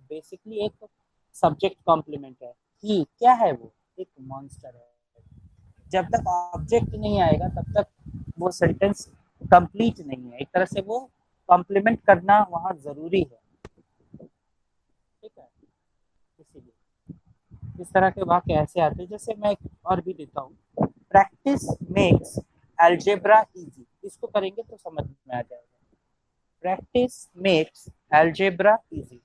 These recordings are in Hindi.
बेसिकली एक सब्जेक्ट कॉम्प्लीमेंट है। ही क्या है? वो एक मॉन्स्टर है। जब तक ऑब्जेक्ट नहीं आएगा तब तक वो सेंटेंस कंप्लीट नहीं है। एक तरह से वो कॉम्प्लीमेंट करना वहाँ जरूरी है। ठीक है, इसीलिए इस तरह के वाक्य ऐसे आते हैं। जैसे मैं एक और भी देता हूँ, प्रैक्टिस मेक्स अलजेब्रा इजी। इसको करेंगे तो समझ में आ जाएगा। Practice makes algebra easy.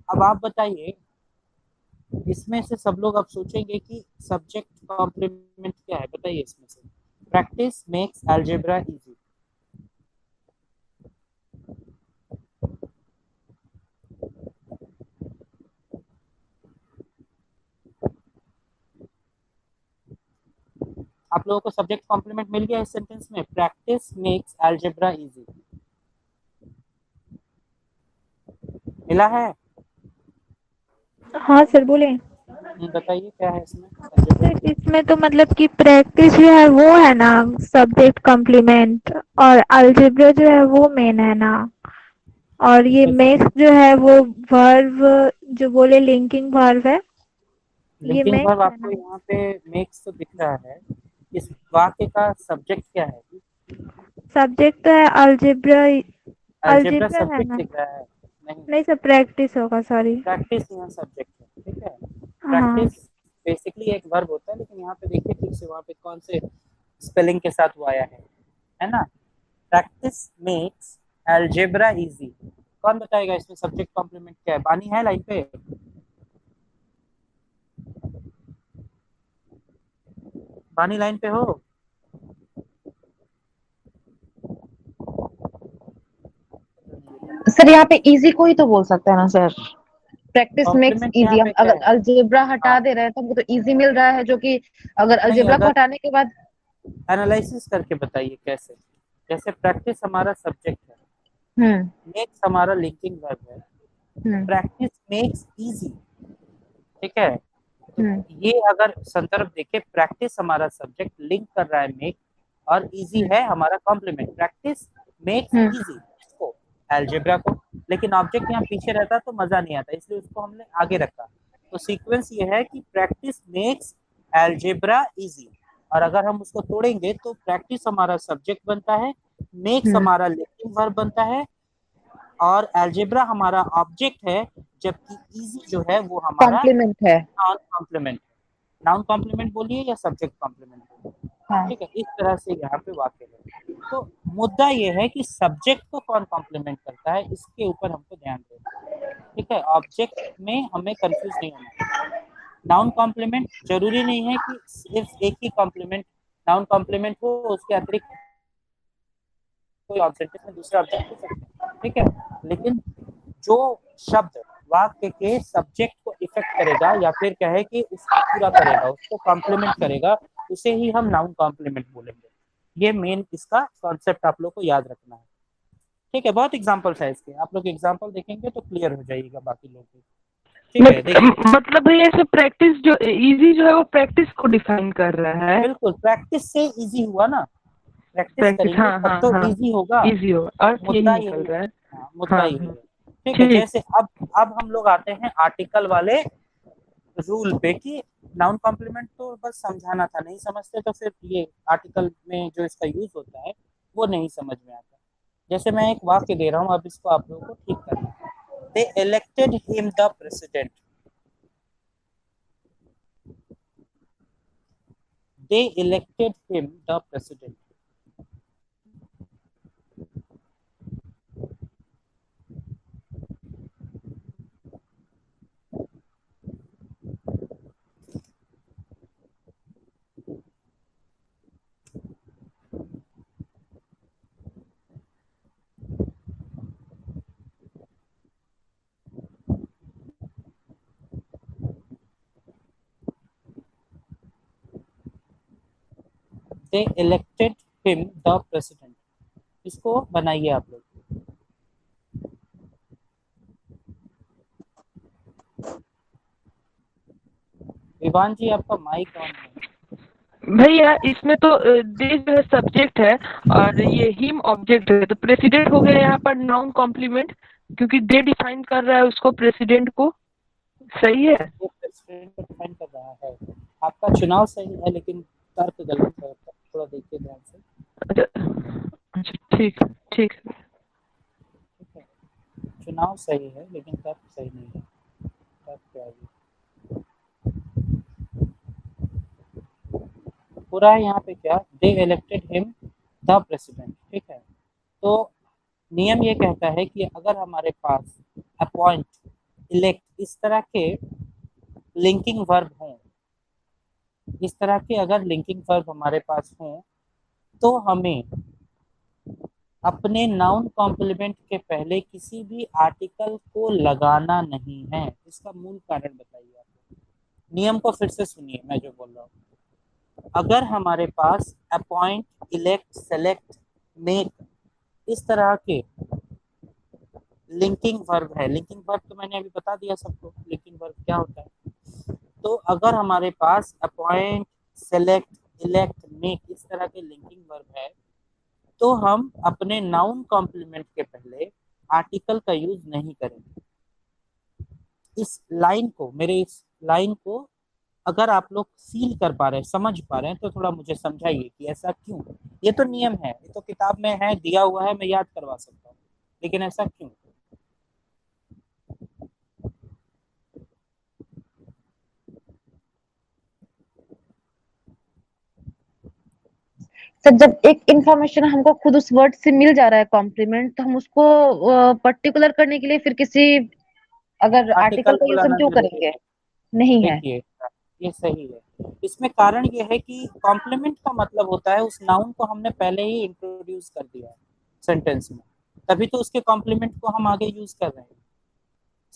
अब आप बताइए, इसमें से सब लोग अब सोचेंगे कि सब्जेक्ट कॉम्प्लीमेंट क्या है। बताइए इसमें से प्रैक्टिस मेक्स अलजेब्रा इजी। आप लोगों को सब्जेक्ट कॉम्प्लीमेंट मिल गया इस सेंटेंस में, प्रैक्टिस मेक्स अलजेब्रा इजी। मिला है? हाँ सर बोले। बताइए क्या है इसमें अलजेब्रा सर इजी। इसमें तो मतलब कि प्रैक्टिस जो है वो है ना सब्जेक्ट कॉम्प्लीमेंट, और अलजेब्रा जो है वो मेन है ना, और ये मेक्स जो है वो वर्ब, जो बोले लिंकिंग वर्ब है, ये लिंकिंग वर्ब मेक्स है आपको ना। यहाँ पे मेक्स तो दिख रहा है। इस वाक्य का सब्जेक्ट क्या है? सब्जेक्ट तो है अलजेब्रा। अलजेब्रा अलजेब्रा है सब्जेक्ट ना। दिख रहा है? नहीं, नहीं सर प्रैक्टिस होगा, सॉरी। प्रैक्टिस यहाँ सब्जेक्ट है। ठीक है, हाँ। प्रैक्टिस बेसिकली एक वर्ब होता है, लेकिन यहाँ पे देखिए ठीक से वहाँ पे कौन से स्पेलिंग के साथ वो आया है ना। Practice makes algebra easy. कौन बताएगा इसमें सब्जेक्ट कॉम्प्लीमेंट क्या है? बानी है लाइन पे? बानी लाइन पे हो? सर यहाँ पे इजी को ही तो बोल सकते हैं ना सर। प्रैक्टिस मेक्स कॉम्प्लीमेंट यहाँ इजी, हम पे क्या अगर है? अलजेब्रा हटा हाँ, दे रहे हैं तो हमको तो इजी मिल रहा है, जो कि अगर नहीं, अलजेब्रा को अगर हटाने के बाद। एनालिसिस करके बताइए कैसे। जैसे प्रैक्टिस हमारा सब्जेक्ट है, हम्म। मेक्स हमारा लिंकिंग वर्ब है, तो हम्म। Practice makes easy. ठीक है, तो हम्म। ये अगर संदर्भ देखे, प्रैक्टिस हमारा सब्जेक्ट लिंक कर रहा है मेक, और इजी हम्म। है हमारा कॉम्प्लीमेंट। प्रैक्टिस मेक्स हम्म। इजी इसको, अलजेब्रा को। लेकिन ऑब्जेक्ट यहाँ पीछे रहता तो मजा नहीं आता, इसलिए उसको हमने आगे रखा। तो सीक्वेंस ये है कि प्रैक्टिस मेक्स अलजेब्रा इजी, और अगर हम उसको तोड़ेंगे तो प्रैक्टिस हमारा सब्जेक्ट बनता है, मेक्स हम्म। हमारा लिंकिंग वर्ब बनता है, और अलजेब्रा हमारा ऑब्जेक्ट है, जबकि इजी जो है वो हमारा कॉम्प्लीमेंट है। Noun complement. नाउन कॉम्प्लीमेंट बोलिए या सब्जेक्ट कॉम्प्लीमेंट बोलिए। हाँ। ठीक है, इस तरह से यहाँ पे वाक्य है। तो मुद्दा ये है कि सब्जेक्ट को कौन कॉम्प्लीमेंट करता है, इसके ऊपर हमको ध्यान देना है। ठीक है, ऑब्जेक्ट में हमें कंफ्यूज नहीं होना है। नाउन कॉम्प्लीमेंट जरूरी नहीं है कि सिर्फ एक ही कॉम्प्लीमेंट नाउन कॉम्प्लीमेंट हो, उसके अतिरिक्त कोई ऑब्जेक्ट में दूसरे ऑब्जेक्ट हो सकते हैं। ठीक है, लेकिन जो शब्द वाक्य के सब्जेक्ट को इफेक्ट करेगा, या फिर कहे कि उसको पूरा करेगा, उसको कॉम्प्लीमेंट करेगा, उसे ही हम नाउन कॉम्प्लीमेंट बोलेंगे। ये मेन इसका कॉन्सेप्ट आप लोग को याद रखना है। ठीक है, बहुत एग्जांपल्स है इसके, आप लोग एग्जांपल देखेंगे तो क्लियर हो जाएगा बाकी लोग भी। ठीक है, देखिए। मतलब भैया ऐसे प्रैक्टिस जो इजी जो है वो प्रैक्टिस को डिफाइन कर रहा है। बिल्कुल, प्रैक्टिस से इजी हुआ ना, प्रैक्टिस प्रैक्टिस, करेंगे हाँ तब हाँ तो हाँ, इजी होगा। इजी हो, अर्थ यही मुद्दा निकल यही रहा है। है। हाँ, मुद्दा हाँ यही हाँ। है। ठीक है, ठीक। जैसे अब हम लोग आते हैं आर्टिकल वाले रूल पे, कि नाउन कॉम्प्लीमेंट तो बस समझाना था, नहीं समझते तो फिर ये आर्टिकल में जो इसका यूज होता है वो नहीं समझ में आता। जैसे मैं एक वाक्य दे रहा हूँ, अब इसको आप लोगों को ठीक करना है। They elected him the president. They elected him the president. They elected him the president. इसको बनाइए आप लोग। विवान जी, आपका माइक ऑन है। भैया इसमें तो दे जो है सब्जेक्ट है और ये हिम ऑब्जेक्ट है, तो प्रेसिडेंट हो गया यहाँ पर नाउन कॉम्प्लीमेंट। क्योंकि दे डिफाइन कर रहा है उसको, प्रेसिडेंट को। सही है। वो प्रेसिडेंट को डिफाइन कर रहा है। आपका चुनाव सही है लेकिन तर्क गलत है, थोड़ा देखिए ध्यान से। अच्छा अच्छा, ठीक ठीक है। ठीक है, चुनाव सही है लेकिन तर्क सही नहीं है। तर्क क्या है? पूरा है यहाँ पे क्या, दे इलेक्टेड हिम द प्रेसिडेंट। ठीक है, तो नियम ये कहता है कि अगर हमारे पास अपॉइंट, इलेक्ट इस तरह के लिंकिंग वर्ब हों, इस तरह के अगर लिंकिंग वर्ब हमारे पास हों, तो हमें अपने नाउन कॉम्प्लीमेंट के पहले किसी भी आर्टिकल को लगाना नहीं है। इसका मूल कारण बताइए आप। नियम को फिर से सुनिए, मैं जो बोल रहा हूँ। अगर हमारे पास अपॉइंट, इलेक्ट, सेलेक्ट, मेक इस तरह के लिंकिंग वर्ब है, लिंकिंग वर्ब तो मैंने अभी बता दिया सबको, लिंकिंग वर्ब क्या होता है। तो अगर हमारे पास अपॉइंट, सेलेक्ट, इलेक्ट, मेक इस तरह के लिंकिंग वर्ब है, तो हम अपने नाउन कॉम्प्लीमेंट के पहले आर्टिकल का यूज नहीं करेंगे। इस लाइन को, मेरे इस लाइन को अगर आप लोग फील कर पा रहे हैं, समझ पा रहे हैं, तो थोड़ा मुझे समझाइए कि ऐसा क्यों। ये तो नियम है, ये तो किताब में है, दिया हुआ है, मैं याद करवा सकता हूँ, लेकिन ऐसा क्यों। सर जब एक इंफॉर्मेशन हमको खुद उस वर्ड से मिल जा रहा है कॉम्प्लीमेंट, तो हम उसको पर्टिकुलर करने के लिए फिर किसी अगर आर्टिकल आर्टिकल का को यूज हम लाना क्यों जरूरी करेंगे? है। नहीं है। देखिए, ये सही है। इसमें कारण ये है कि कॉम्प्लीमेंट का मतलब होता है उस नाउन को हमने पहले ही इंट्रोड्यूस कर दिया है सेंटेंस में, तभी तो उसके कॉम्प्लीमेंट को हम आगे यूज कर रहे हैं।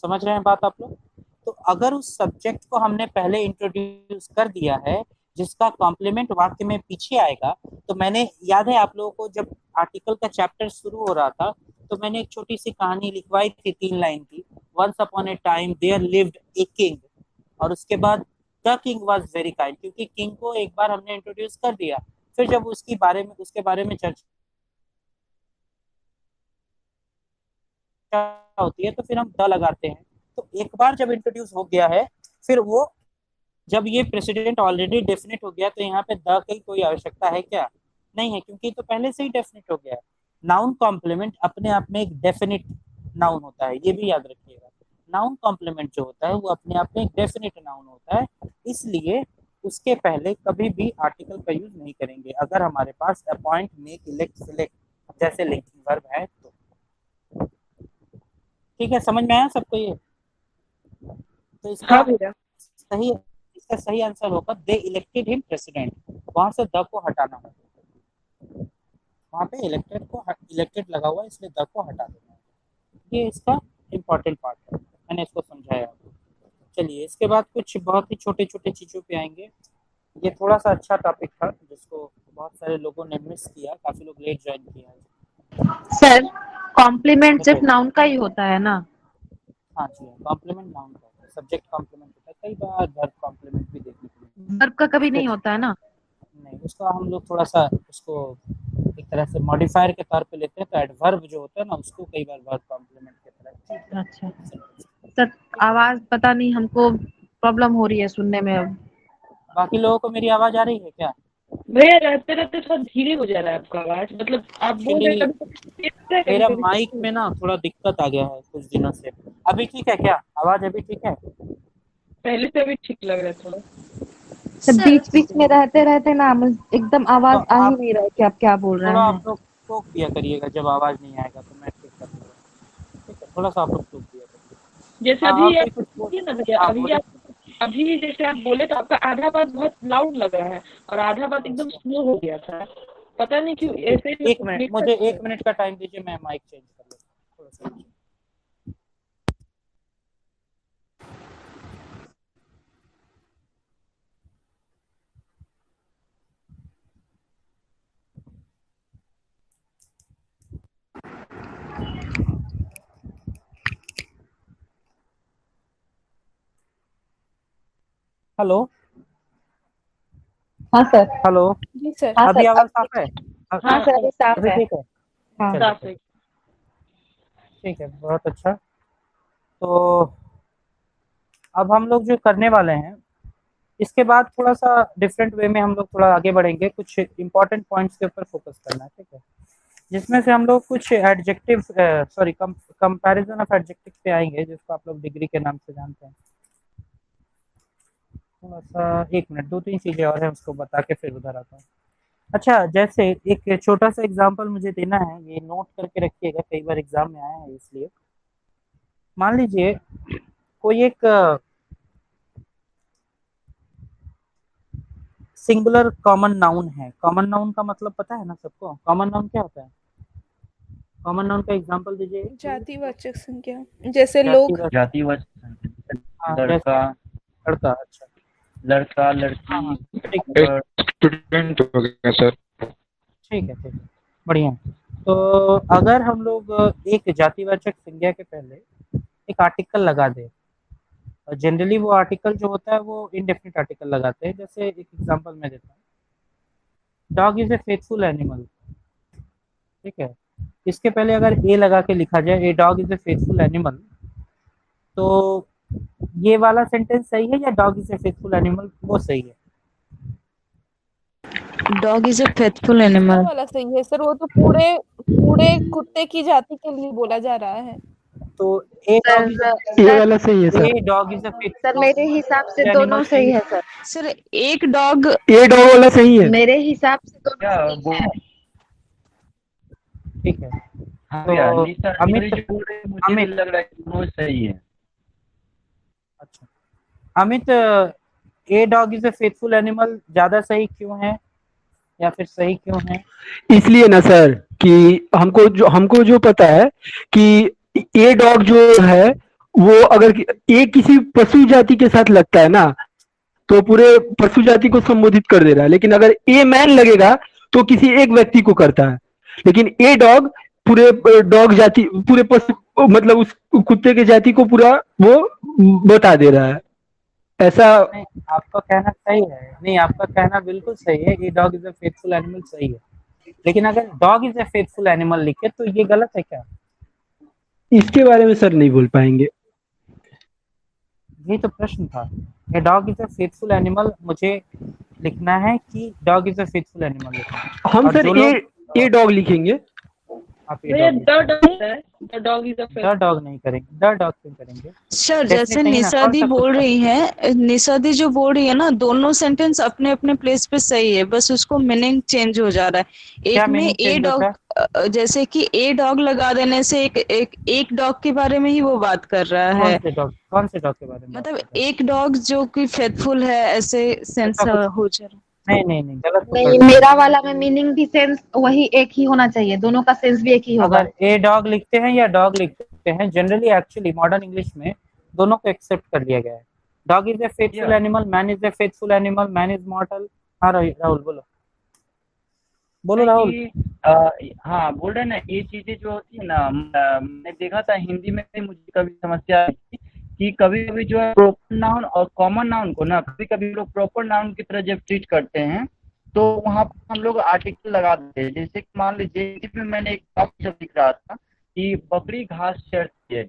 समझ रहे हैं बात आप लोग। तो अगर उस सब्जेक्ट को हमने पहले इंट्रोड्यूस कर दिया है, जिसका कॉम्प्लीमेंट वाक्य में पीछे आएगा, तो मैंने, याद है आप लोगों को, जब आर्टिकल का चैप्टर शुरू हो रहा था तो मैंने एक छोटी सी कहानी लिखवाई थी 3 लाइन की। Once upon a time there lived a king, और उसके बाद the king was very kind, क्योंकि किंग को एक बार हमने इंट्रोड्यूस कर दिया, फिर जब उसके बारे में चर्चा होती है तो फिर हम द लगाते हैं। तो एक बार जब इंट्रोड्यूस हो गया है, फिर वो, जब ये प्रेसिडेंट ऑलरेडी डेफिनेट हो गया, तो यहाँ पे द की कोई आवश्यकता है क्या? नहीं है, क्योंकि तो पहले से ही डेफिनेट हो गया है। नाउन कॉम्प्लीमेंट अपने आप में एक डेफिनेट नाउन होता है, ये भी याद रखिएगा। नाउन कॉम्प्लीमेंट जो होता है वो अपने आप में एक डेफिनेट नाउन होता है, इसलिए उसके पहले कभी भी आर्टिकल का यूज नहीं करेंगे अगर हमारे पास अपॉइंट, मेक, इलेक्ट, सिलेक्ट जैसे लिंकिंग वर्ब है तो। ठीक है, समझ में आया सबको ये? तो हाँ भैया। सही इसका सही आंसर होगा दे इलेक्टेड हिम प्रेसिडेंट। वहां से द को हटाना होगा, वहां पे इलेक्टेड लगा हुआ है, इसलिए द को हटा देना है। ये इसका इम्पोर्टेंट पार्ट है, मैंने इसको समझाया आपको। चलिए, इसके बाद कुछ बहुत ही छोटे छोटे चीजों पे आएंगे। ये थोड़ा सा अच्छा टॉपिक था जिसको बहुत सारे लोगों ने मिस किया, काफी लोग लेट ज्वाइन किया है। सर कॉम्प्लीमेंट सिर्फ बताइए। नाउन का ही होता है ना? हाँ जी, कॉम्प्लीमेंट नाउन का होता है, सब्जेक्ट कॉम्प्लीमेंट होता है, कई बार वर्ब कॉम्प्लीमेंट भी देखने को मिलता वर्ब का कभी है। नहीं होता है ना? नहीं, उसका हम लोग थोड़ा सा उसको एक तरह से मॉडिफायर के तौर पे लेते हैं, तो एडवर्ब जो होता है ना, उसको कई बार वर्ब कॉम्प्लीमेंट की तरह ट्रीट अच्छा करते हैं। सर, आवाज पता नहीं हमको प्रॉब्लम हो रही है सुनने में अब। बाकी लोगों को मेरी आवाज आ रही है क्या? भैया रहते रहते थोड़ा धीरे हो जा रहा है आपका आवाज, मतलब आप बोल रहे एक्चुअली हैं कभी कभी तेज होता है, कभी मेरा कभी माइक में ना थोड़ा दिक्कत आ गया है कुछ दिनों से। अभी ठीक है क्या? आवाज अभी ठीक है? पहले से अभी ठीक लग रहा है थोड़ा। सर बीच बीच में रहते रहते ना एकदम तो आवाज आ ही आप नहीं रहा है कि आप क्या बोल रहे थोड़ा, हैं। आप लोग टोक दिया करिएगा, जब आवाज नहीं आएगा तो मैं ठीक कर दूंगा। ठीक है, थोड़ा सा आप लोग टोक दिया करिए। जैसे हाँ, और अभी आप कोई कुछ बोल। बोलिए ना भैया, हाँ अभी बोले। आप, अभी जैसे आप बोले तो आपका आधा बात बहुत लाउड लग रहा है और आधा बात एकदम अच्छा, स्लो हो गया था। पता नहीं क्यों चलिए ऐसे ही एक मिनट, मुझे दिक्कत है। 1 मिनट का टाइम दीजिए, मैं माइक चेंज कर लेता हूँ थोड़ा सा। हेलो। हाँ सर। हेलो। जी सर। हाँ अभी सर आवाज अब साफ है? हाँ हाँ सर अभी साफ अभी है। ठीक है? हाँ चलिए साफ है। चलिए। ठीक है, बहुत अच्छा। तो अब हम लोग जो करने वाले हैं, इसके बाद थोड़ा सा डिफरेंट वे में हम लोग थोड़ा आगे बढ़ेंगे, कुछ इंपॉर्टेंट पॉइंट्स के ऊपर फोकस करना है, ठीक है। जिसमें से हम लोग कुछ adjective sorry comparison of adjective पे आएंगे, जिसको आप लोग डिग्री के नाम से जानते हैं। थोड़ा सा 1 मिनट, 2-3 चीजें और हैं, उसको बता के फिर उधर आता हूँ। अच्छा, जैसे एक छोटा सा एग्जांपल मुझे देना है, ये नोट करके रखिएगा, कई बार एग्जाम में आया है इसलिए। मान लीजिए कोई एक सिंगुलर कॉमन नाउन है। कॉमन नाउन का मतलब पता है ना सबको? कॉमन नाउन क्या होता है? कॉमन नाउन का एग्जांपल दीजिए। जातिवाचक संज्ञा, जैसे लोग। जातिवाचक, जातिवाचक हाँ, संज्ञा, जैसे लड़का, लड़का। अच्छा, लड़का, हाँ लड़की, ठीक है, स्टूडेंट हो गया सर। ठीक है, ठीक है, बढ़िया। तो अगर हम लोग एक जातिवाचक संज्ञा के पहले एक आर्टिकल लगा दें, और जनरली वो आर्टिकल जो होता है वो इंडेफिनिट आर्टिकल लगाते हैं। जैसे एक एग्जांपल मैं देता हूँ, dog is A faithful animal, ठीक है। इसके पहले अगर ए लगा के लिखा जाए, ए dog is A faithful animal, तो ये वाला सेंटेंस सही है या dog is A faithful animal वो सही है? डॉग इज ए फेथफुल दूसरा एनिमल। वाला सही है सर, वो तो पूरे पूरे कुत्ते की जाति के लिए बोला जा रहा है। तो ए सर डॉग इज ये वाला सही है a sir. Dog is a sir faithful मेरे हिसाब से एनिमल दोनों सही है सर। सर एक डॉग ये डॉग वाला सही है। मेरे हिसाब से दोनों क्या सही है। ठीक है। हाँ तो भैया, निशा अमित, जो बोल रहे हैं मुझे भी अमित, लग रहा है कि दोनों सही है। अच्छा अमित, ए dog is A faithful animal ज्यादा सही क्यों है, या फिर सही क्यों है? इसलिए ना सर कि हमको जो पता है कि ये डॉग जो है वो अगर ये किसी पशु जाति के साथ लगता है ना तो पूरे पशु जाति को संबोधित कर दे रहा है, लेकिन अगर ए मैन लगेगा तो किसी एक व्यक्ति को करता है। लेकिन ए डॉग पूरे डॉग जाति, पूरे पशु मतलब उस कुत्ते के जाति को पूरा वो बता दे रहा है। ऐसा नहीं, आपका कहना सही है, नहीं आपका कहना बिल्कुल सही है, ए dog is A faithful animal सही है, लेकिन अगर dog is A faithful animal लिखे तो ये गलत है क्या? इसके बारे में सर नहीं बोल पाएंगे। ये तो प्रश्न था। ए dog is A faithful animal मुझे लिखना है कि dog is A faithful animal लिखना है? हम और सर जो ये डॉग लिखेंगे। आप ए डॉग नहीं करेंगे, द डॉग क्यों करेंगे? सर Definite जैसे नहीं ना, निशा कौन दी सा बोल कुत्ता? रही है, निशा दी जो बोल रही है ना, दोनों सेंटेंस अपने अपने प्लेस पे सही है, बस उसको मीनिंग चेंज हो जा रहा है। क्या एक में मीनिंग ए चेंज होता है? डॉग, जैसे कि ए डॉग लगा देने से एक डॉग के बारे में ही वो बात कर रहा कौन है। से डॉग, कौन से डॉग के बारे में बात मतलब कर रहे हैं? एक डॉग जो कि फेथफुल है, ऐसे सेंस ऐसा कुछ हो जा रहा है। नहीं, गलत नहीं, पकड़ रहे हैं। मेरा वाला में मीनिंग भी सेंस वही एक ही होना चाहिए, दोनों का सेंस भी एक ही होगा। अगर ए डॉग लिखते हैं या डॉग लिखते हैं, जनरली एक्चुअली मॉडर्न इंग्लिश में दोनों को एक्सेप्ट कर लिया गया है। Dog is A faithful animal, man is a faithful animal, man is मॉर्टल। हाँ राहुल बोलो, बोलो राहुल। हाँ बोल रहे ना, ये चीजें जो होती है ना, मैंने देखा था हिंदी में भी मुझे कभी समस्या आई थी कि कभी कभी जो है प्रॉपर नाउन और कॉमन नाउन को ना कभी कभी लोग प्रॉपर नाउन की तरह जब ट्रीट करते हैं तो वहाँ पर हम लोग आर्टिकल लगा देते हैं। जैसे कि मान लीजिए हिंदी में मैंने एक वाक्य जब लिख रहा था कि बकरी घास चरती है,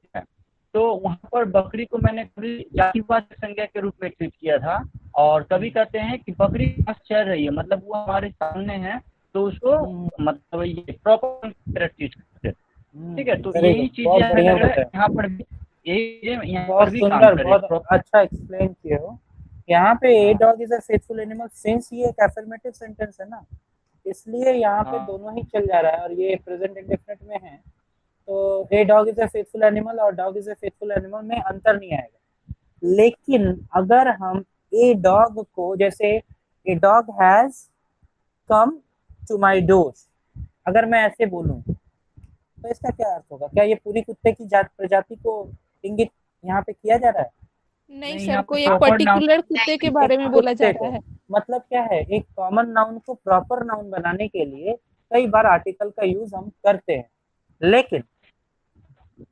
तो वहाँ पर बकरी को मैंने कभी जातिवाचक संज्ञा के रूप में ट्रीट किया था, और कभी कहते हैं कि बकरी घास चर रही है, मतलब वो हमारे सामने है तो उसको मतलब ये प्रॉपर ट्रीट करते हैं। ठीक है, तो यही चीजें हमें लग रहा है यहाँ पर भी, यहाँ पर बहुत भी काम सुंदर, करें। बहुत अच्छा एक्सप्लेन किए हो। यहाँ पे ए dog is a faithful animal, since ये एक एफर्मेटिव सेंटेंस है ना, इसलिए यहाँ पे दोनों ही चल जा रहा है, और ये प्रेजेंट इंडेफिनिट में है, तो a dog is a faithful animal और dog is a faithful animal में अंतर नहीं आएगा। लेकिन अगर हम ए डॉग को, जैसे a dog has come to my door, अगर मैं ऐसे बोलूं तो इसका क्या अर्थ होगा? क्या ये पूरी कुत्ते की प्रजाति को इंगित यहाँ पे किया जा रहा है? नहीं नहीं, सर, यहाँ पे कोई एक proper पर्टिकुलर कुत्ते के बारे में बोला जा रहा है। मतलब क्या है, एक कॉमन नाउन को प्रॉपर नाउन बनाने के लिए कई बार आर्टिकल का यूज हम करते हैं, लेकिन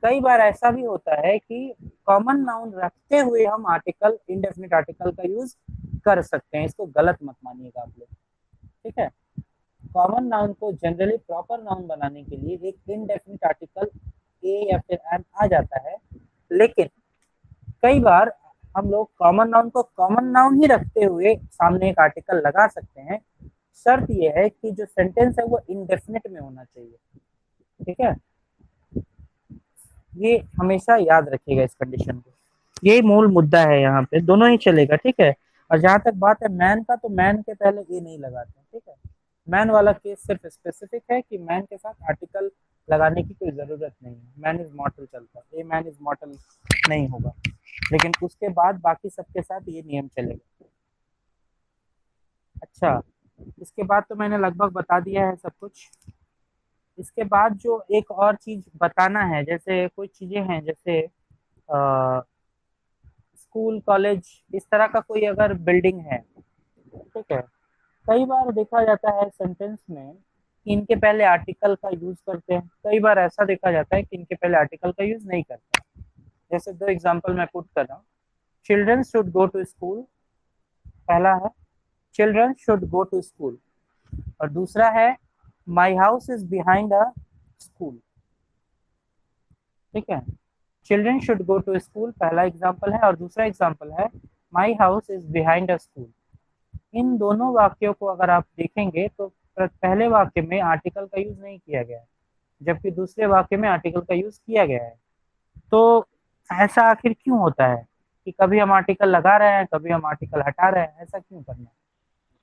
कई बार ऐसा भी होता है कि कॉमन नाउन रखते हुए हम आर्टिकल, इंडेफिनिट आर्टिकल का यूज कर सकते हैं। इसको गलत मत मानिएगा आप लोग, ठीक है। कॉमन नाउन को जनरली प्रॉपर नाउन बनाने के लिए एक इनडेफिनिट आर्टिकल ए या फिर एन आ जाता है, लेकिन कई बार हम लोग कॉमन नाउन को कॉमन नाउन ही रखते हुए सामने एक आर्टिकल लगा सकते हैं। शर्त यह है कि जो सेंटेंस है वो इंडेफिनिट में होना चाहिए, ठीक है। ये हमेशा याद रखिएगा इस कंडीशन को, यही मूल मुद्दा है यहाँ पे, दोनों ही चलेगा, ठीक है। और जहाँ तक बात है मैन का, तो मैन के पहले ए नहीं लगाते, ठीक है। मैन वाला केस सिर्फ स्पेसिफिक है कि मैन के साथ आर्टिकल लगाने की कोई जरूरत नहीं है, मैन इज मॉर्टल चलता है, ए मैन इज मॉर्टल नहीं होगा, लेकिन उसके बाद बाकी सबके साथ ये नियम चलेगा। अच्छा, इसके बाद तो मैंने लगभग बता दिया है सब कुछ। इसके बाद जो एक और चीज बताना है, जैसे कुछ चीजें हैं, जैसे स्कूल कॉलेज इस तरह का कोई अगर बिल्डिंग है, ठीक है, कई बार देखा जाता है सेंटेंस में कि इनके पहले आर्टिकल का यूज करते हैं, कई बार ऐसा देखा जाता है कि इनके पहले आर्टिकल का यूज नहीं करते। जैसे दो एग्जांपल मैं पुट कर रहा हूँ, children should go to school, पहला है children should go to school, और दूसरा है my house is behind a school, ठीक है। Children should go to school पहला एग्जाम्पल है, और दूसरा एग्जाम्पल है my house is behind a school. इन दोनों वाक्यों को अगर आप देखेंगे तो पहले वाक्य में आर्टिकल का यूज नहीं किया गया है, जबकि दूसरे वाक्य में आर्टिकल का यूज किया गया है। तो ऐसा आखिर क्यों होता है कि कभी हम आर्टिकल लगा रहे हैं, कभी हम आर्टिकल हटा रहे हैं, ऐसा क्यों करना है?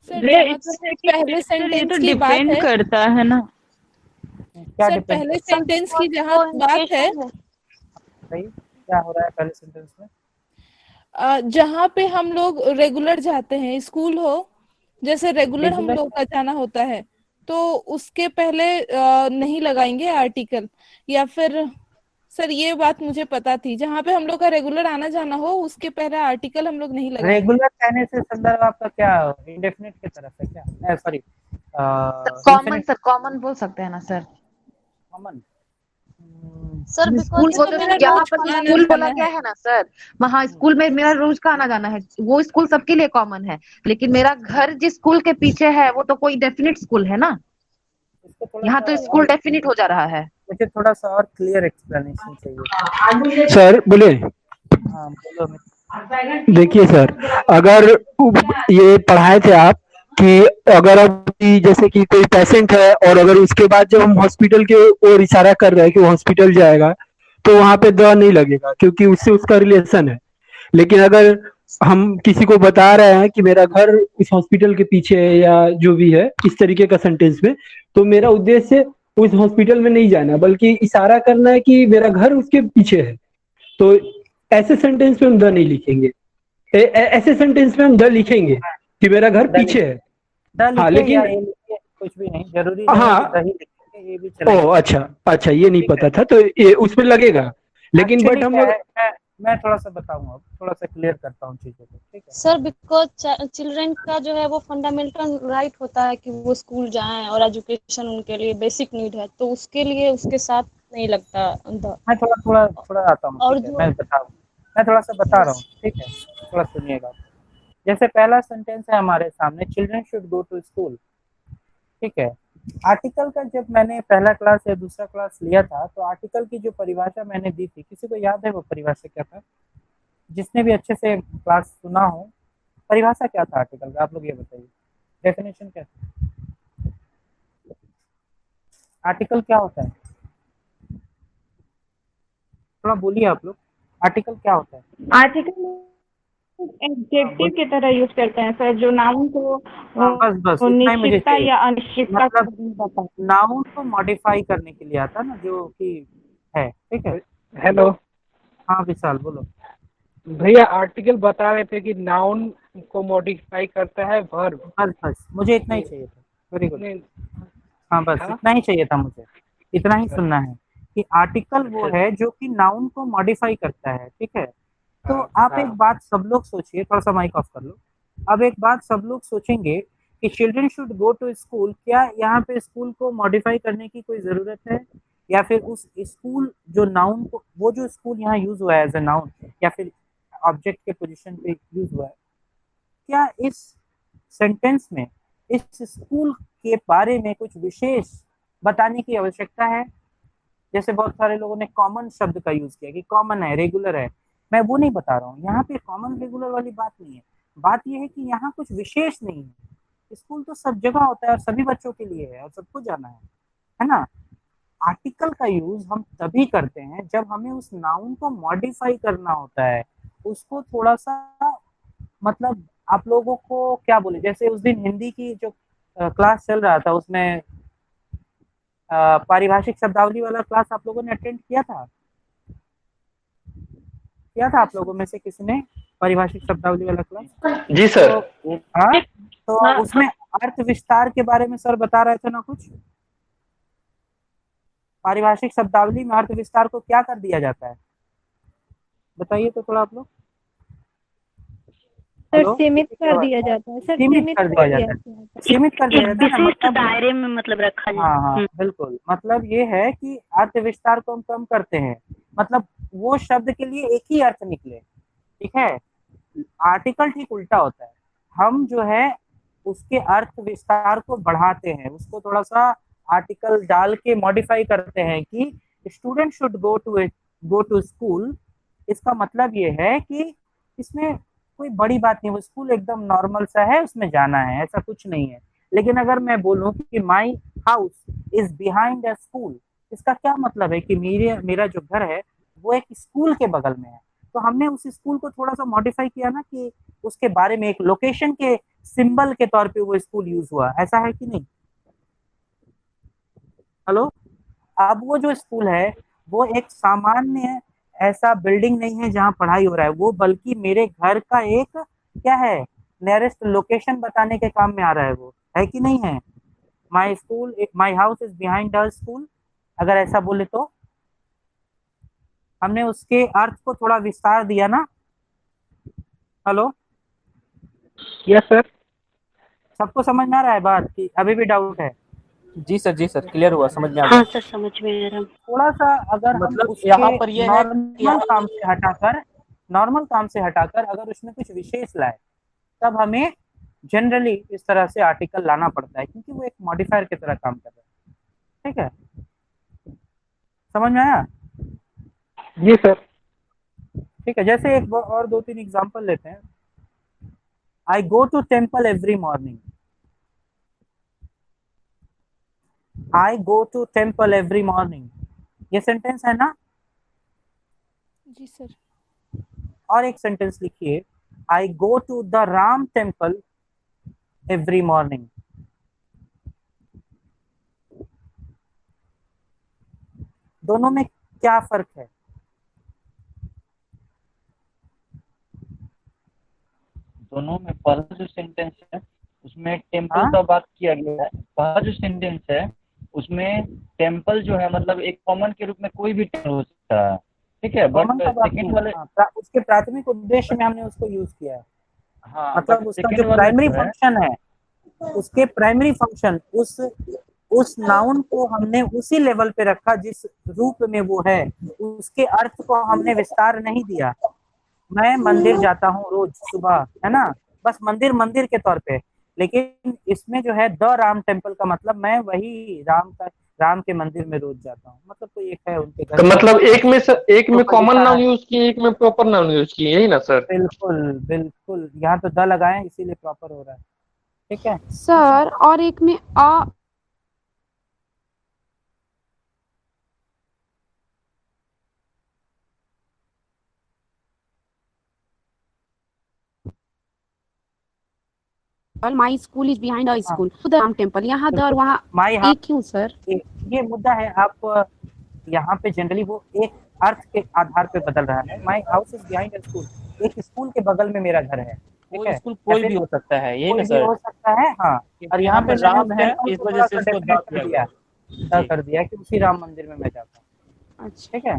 सर जहाँ तक पहले ये सेंटेंस तो की बात डिपेंड है, करता है ना। क्या सर डिपेंड पहले करता सेंटेंस की जहाँ बात है, है? सही, क्या हो रहा है पहले सेंटेंस में? जहाँ पे हम लोग रेगुलर जाते हैं, स्कूल हो जैसे रेगुलर हम रेगुलर लोग का जाना होता है, तो उसके पहले नहीं लगाएंगे आर्टिकल, या फिर सर ये बात मुझे पता थी, जहाँ पे हम लोग का रेगुलर आना जाना हो उसके पहले आर्टिकल हम लोग नहीं लगाएंगे। रेगुलर कहने से संदर्भ आपका क्या इंडेफिनिट की तरफ है क्या? सॉरी, कॉमन सर, कॉमन बोल सकते हैं ना सर। कॉमन। सर स्कूल तो बोलते मेरा हैं, यहाँ रोज पर का जो आना स्कूल जाना बोला गया है। है ना सर, वहाँ स्कूल में मेरा रोज का आना जाना है, वो स्कूल सबके लिए कॉमन है। लेकिन मेरा घर जिस स्कूल के पीछे है वो तो कोई डेफिनेट स्कूल है ना, इसको थोड़ा यहाँ सा तो स्कूल डेफिनेट हो जा रहा है। मुझे थोड़ा सा और क्लियर एक्सप्लेनेशन चाहिए। सर बोले, हाँ बोलो। देखिए सर, अगर ये पढ़ाए थे आप कि अगर अब जैसे कि कोई पेशेंट है और अगर उसके बाद जब हम हॉस्पिटल के ओर इशारा कर रहे हैं कि वो हॉस्पिटल जाएगा, तो वहां पे द नहीं लगेगा क्योंकि उससे उसका रिलेशन है। लेकिन अगर हम किसी को बता रहे हैं कि मेरा घर इस हॉस्पिटल के पीछे है या जो भी है इस तरीके का सेंटेंस में, तो मेरा उद्देश्य उस हॉस्पिटल में नहीं जाना बल्कि इशारा करना है कि मेरा घर उसके पीछे है। तो ऐसे सेंटेंस में हम द नहीं लिखेंगे। ऐसे सेंटेंस में हम द लिखेंगे कि मेरा घर पीछे है। द हाँ लिखे या लेकिन, ए लिखे, कुछ भी नहीं, जरूरी नहीं हाँ, कि दही लिखे, ये भी चलेगा। ओ अच्छा अच्छा, ये नहीं ठीक पता है। था, तो ये उसमें लगेगा। लेकिन बट एक्चुअली हम क्या लोग, है, मैं थोड़ा सा बताऊंगा, अब थोड़ा सा क्लियर करता हूँ चीजों को, ठीक है। सर बिकॉज चिल्ड्रन का जो है वो फंडामेंटल राइट होता है कि वो स्कूल जाएं और एजुकेशन उनके लिए बेसिक नीड है, तो उसके लिए उसके साथ नहीं लगता मैं थोड़ा थोड़ा थोड़ा आता हूँ, और ठीक है, जो मैं थोड़ा सा बता रहा हूँ, ठीक है, थोड़ा सुनिएगा। जैसे पहला सेंटेंस है हमारे सामने, children should go to school, ठीक है। आर्टिकल का जब मैंने पहला क्लास या दूसरा क्लास लिया था, तो आर्टिकल की जो परिभाषा मैंने दी थी, किसी को याद है वो परिभाषा क्या था? जिसने भी अच्छे से क्लास सुना हो, परिभाषा क्या था आर्टिकल का, आप लोग ये बताइए, डेफिनेशन क्या था? आर्टिकल क्या होता है? थोड़ा बोलिए आप लोग, आर्टिकल क्या होता है? आर्टिकल एडजेक्टिव की तरह यूज करते हैं सर, जो नाउन को हाँ, बस इतना ही मुझे निश्चितता चाहिए, या अनिश्चितता मतलब बताता है। नाउन को मॉडिफाई करने के लिए आता ना, जो कि है, ठीक है। हेलो हाँ विशाल बोलो। भैया, आर्टिकल बता रहे थे कि नाउन को मॉडिफाई करता है वर्ब। बस मुझे इतना ही चाहिए था, वेरी गुड। नहीं, हाँ बस हाँ? इतना ही चाहिए था मुझे, इतना ही सुनना है कि आर्टिकल वो है जो कि नाउन को मॉडिफाई करता है, ठीक है। तो आप एक बात सब लोग सोचिए, थोड़ा सा माइक ऑफ कर लो। अब एक बात सब लोग सोचेंगे कि children should go to school, क्या यहाँ पे स्कूल को मॉडिफाई करने की कोई ज़रूरत है, या फिर उस स्कूल जो नाउन को, वो जो स्कूल यहाँ यूज हुआ है एज ए नाउन या फिर ऑब्जेक्ट के पोजीशन पे यूज हुआ है, क्या इस सेंटेंस में इस स्कूल के बारे में कुछ विशेष बताने की आवश्यकता है? जैसे बहुत सारे लोगों ने कॉमन शब्द का यूज किया कि कॉमन है, रेगुलर है, मैं वो नहीं बता रहा हूँ। यहाँ पे कॉमन रेगुलर वाली बात नहीं है, बात ये है कि यहाँ कुछ विशेष नहीं है। स्कूल तो सब जगह होता है और सभी बच्चों के लिए है और सबको जाना है ना। आर्टिकल का यूज हम तभी करते हैं जब हमें उस नाउन को मॉडिफाई करना होता है, उसको थोड़ा सा, मतलब आप लोगों को क्या बोले, जैसे उस दिन हिंदी की जो क्लास चल रहा था उसमें पारिभाषिक शब्दावली वाला क्लास आप लोगों ने अटेंड किया था आप लोगों में से किसी ने पारिभाषिक शब्दावली वाला क्लास? जी सर। तो हाँ, तो उसमें अर्थ विस्तार के बारे में सर बता रहे थे ना कुछ। पारिभाषिक शब्दावली में अर्थ विस्तार को क्या कर दिया जाता है, बताइए तो थोड़ा आप लोग। सर सीमित कर दिया जाता है। सर सीमित कर दिया जाता है, सीमित कर दिया जाता है ना, विशिष्ट मतलब दायरे में मतलब रखा जाए। हाँ बिल्कुल, मतलब ये है कि अर्थ विस्तार को हम कम करते हैं, मतलब वो शब्द के लिए एक ही अर्थ निकले, ठीक है। आर्टिकल ठीक उल्टा होता है, हम जो है उसके अर्थ विस्तार को बढ़ाते हैं, उसको थोड़ा सा आर्टिकल डाल के मॉडिफाई करते हैं कि student should go to school. इसका मतलब ये है कि इसमें कोई बड़ी बात नहीं, वो स्कूल एकदम नॉर्मल सा है, उसमें जाना है, ऐसा कुछ नहीं है। लेकिन अगर मैं बोलूं कि माई house is behind a school, इसका क्या मतलब है कि मेरा जो घर है वो एक स्कूल के बगल में है। तो हमने उस स्कूल को थोड़ा सा मॉडिफाई किया ना, कि उसके बारे में एक लोकेशन के सिंबल के तौर पे वो स्कूल यूज हुआ, ऐसा है कि नहीं? हेलो, अब वो जो स्कूल है वो एक सामान्य ऐसा बिल्डिंग नहीं है जहाँ पढ़ाई हो रहा है, वो बल्कि मेरे घर का एक क्या है, नियरेस्ट लोकेशन बताने के काम में आ रहा है, वो है कि नहीं है? My house is behind the school, अगर ऐसा बोले तो हमने उसके अर्थ को थोड़ा विस्तार दिया ना। Hello, yes sir. सबको समझ में आ रहा है बात कि अभी भी डाउट है? जी सर क्लियर हुआ, समझ में आ हाँ गया। सर समझ में आ रहा। थोड़ा सा अगर मतलब हम उसके यहाँ पर यह है नॉर्मल काम से हटाकर अगर उसमें कुछ विशेष लाए, तब हमें जनरली इस तरह से आर्टिकल लाना पड़ता है, क्योंकि वो एक मॉडिफायर की तरह काम कर रहा है। ठीक है, समझ में आया? जी सर। ठीक है, जैसे एक और 2-3 एग्जांपल लेते हैं। I go to temple every morning, I go to temple every morning, ये सेंटेंस है ना। जी सर। और एक सेंटेंस लिखिए, I go to the Ram temple every morning. दोनों में क्या फर्क है? दोनों में पहला जो सेंटेंस है उसमें टेम्पल का बात किया गया है। पहला जो सेंटेंस है उसमें टेम्पल जो है मतलब एक कॉमन के रूप में कोई भी टेम्पल हो सकता है, ठीक है। बट सेकंड वाले उसके प्राथमिक उद्देश्य में हमने उसको यूज किया है। हाँ, मतलब उसका जो प्राइमरी फंक्शन है, उसके प्राइमरी फंक्शन, उस नाउन को हमने उसी लेवल पे रखा जिस रूप में वो है, उसके अर्थ को हमने विस्तार नहीं दिया। मैं मंदिर जाता हूँ रोज सुबह, है ना, बस मंदिर मंदिर के तौर पे। लेकिन इसमें जो है द राम टेम्पल का मतलब मैं वही राम के मंदिर में रोज जाता हूँ, मतलब कोई एक है उनके घर। तो मतलब एक में कॉमन नाउन यूज किए, एक में प्रॉपर नाउन यूज किए, यही ना सर? बिल्कुल बिल्कुल, यहाँ तो द लगाए इसीलिए प्रॉपर हो रहा है। ठीक है सर, और एक में my school is behind a school, the Ram temple, यहाँ द और वहाँ एक क्यों सर? ये मुद्दा है। आप यहाँ पे जनरली वो एक अर्थ के आधार पे बदल रहा है। My house is behind a school, एक स्कूल के बगल में मेरा घर है, ठीक है। स्कूल कोई भी हो सकता है, यही ना सर? हो सकता है, हाँ। और यहाँ पे राम है, इस वजह से इसको कर दिया कि उसी राम मंदिर में मैं जाता हूँ। अच्छा, ठीक है।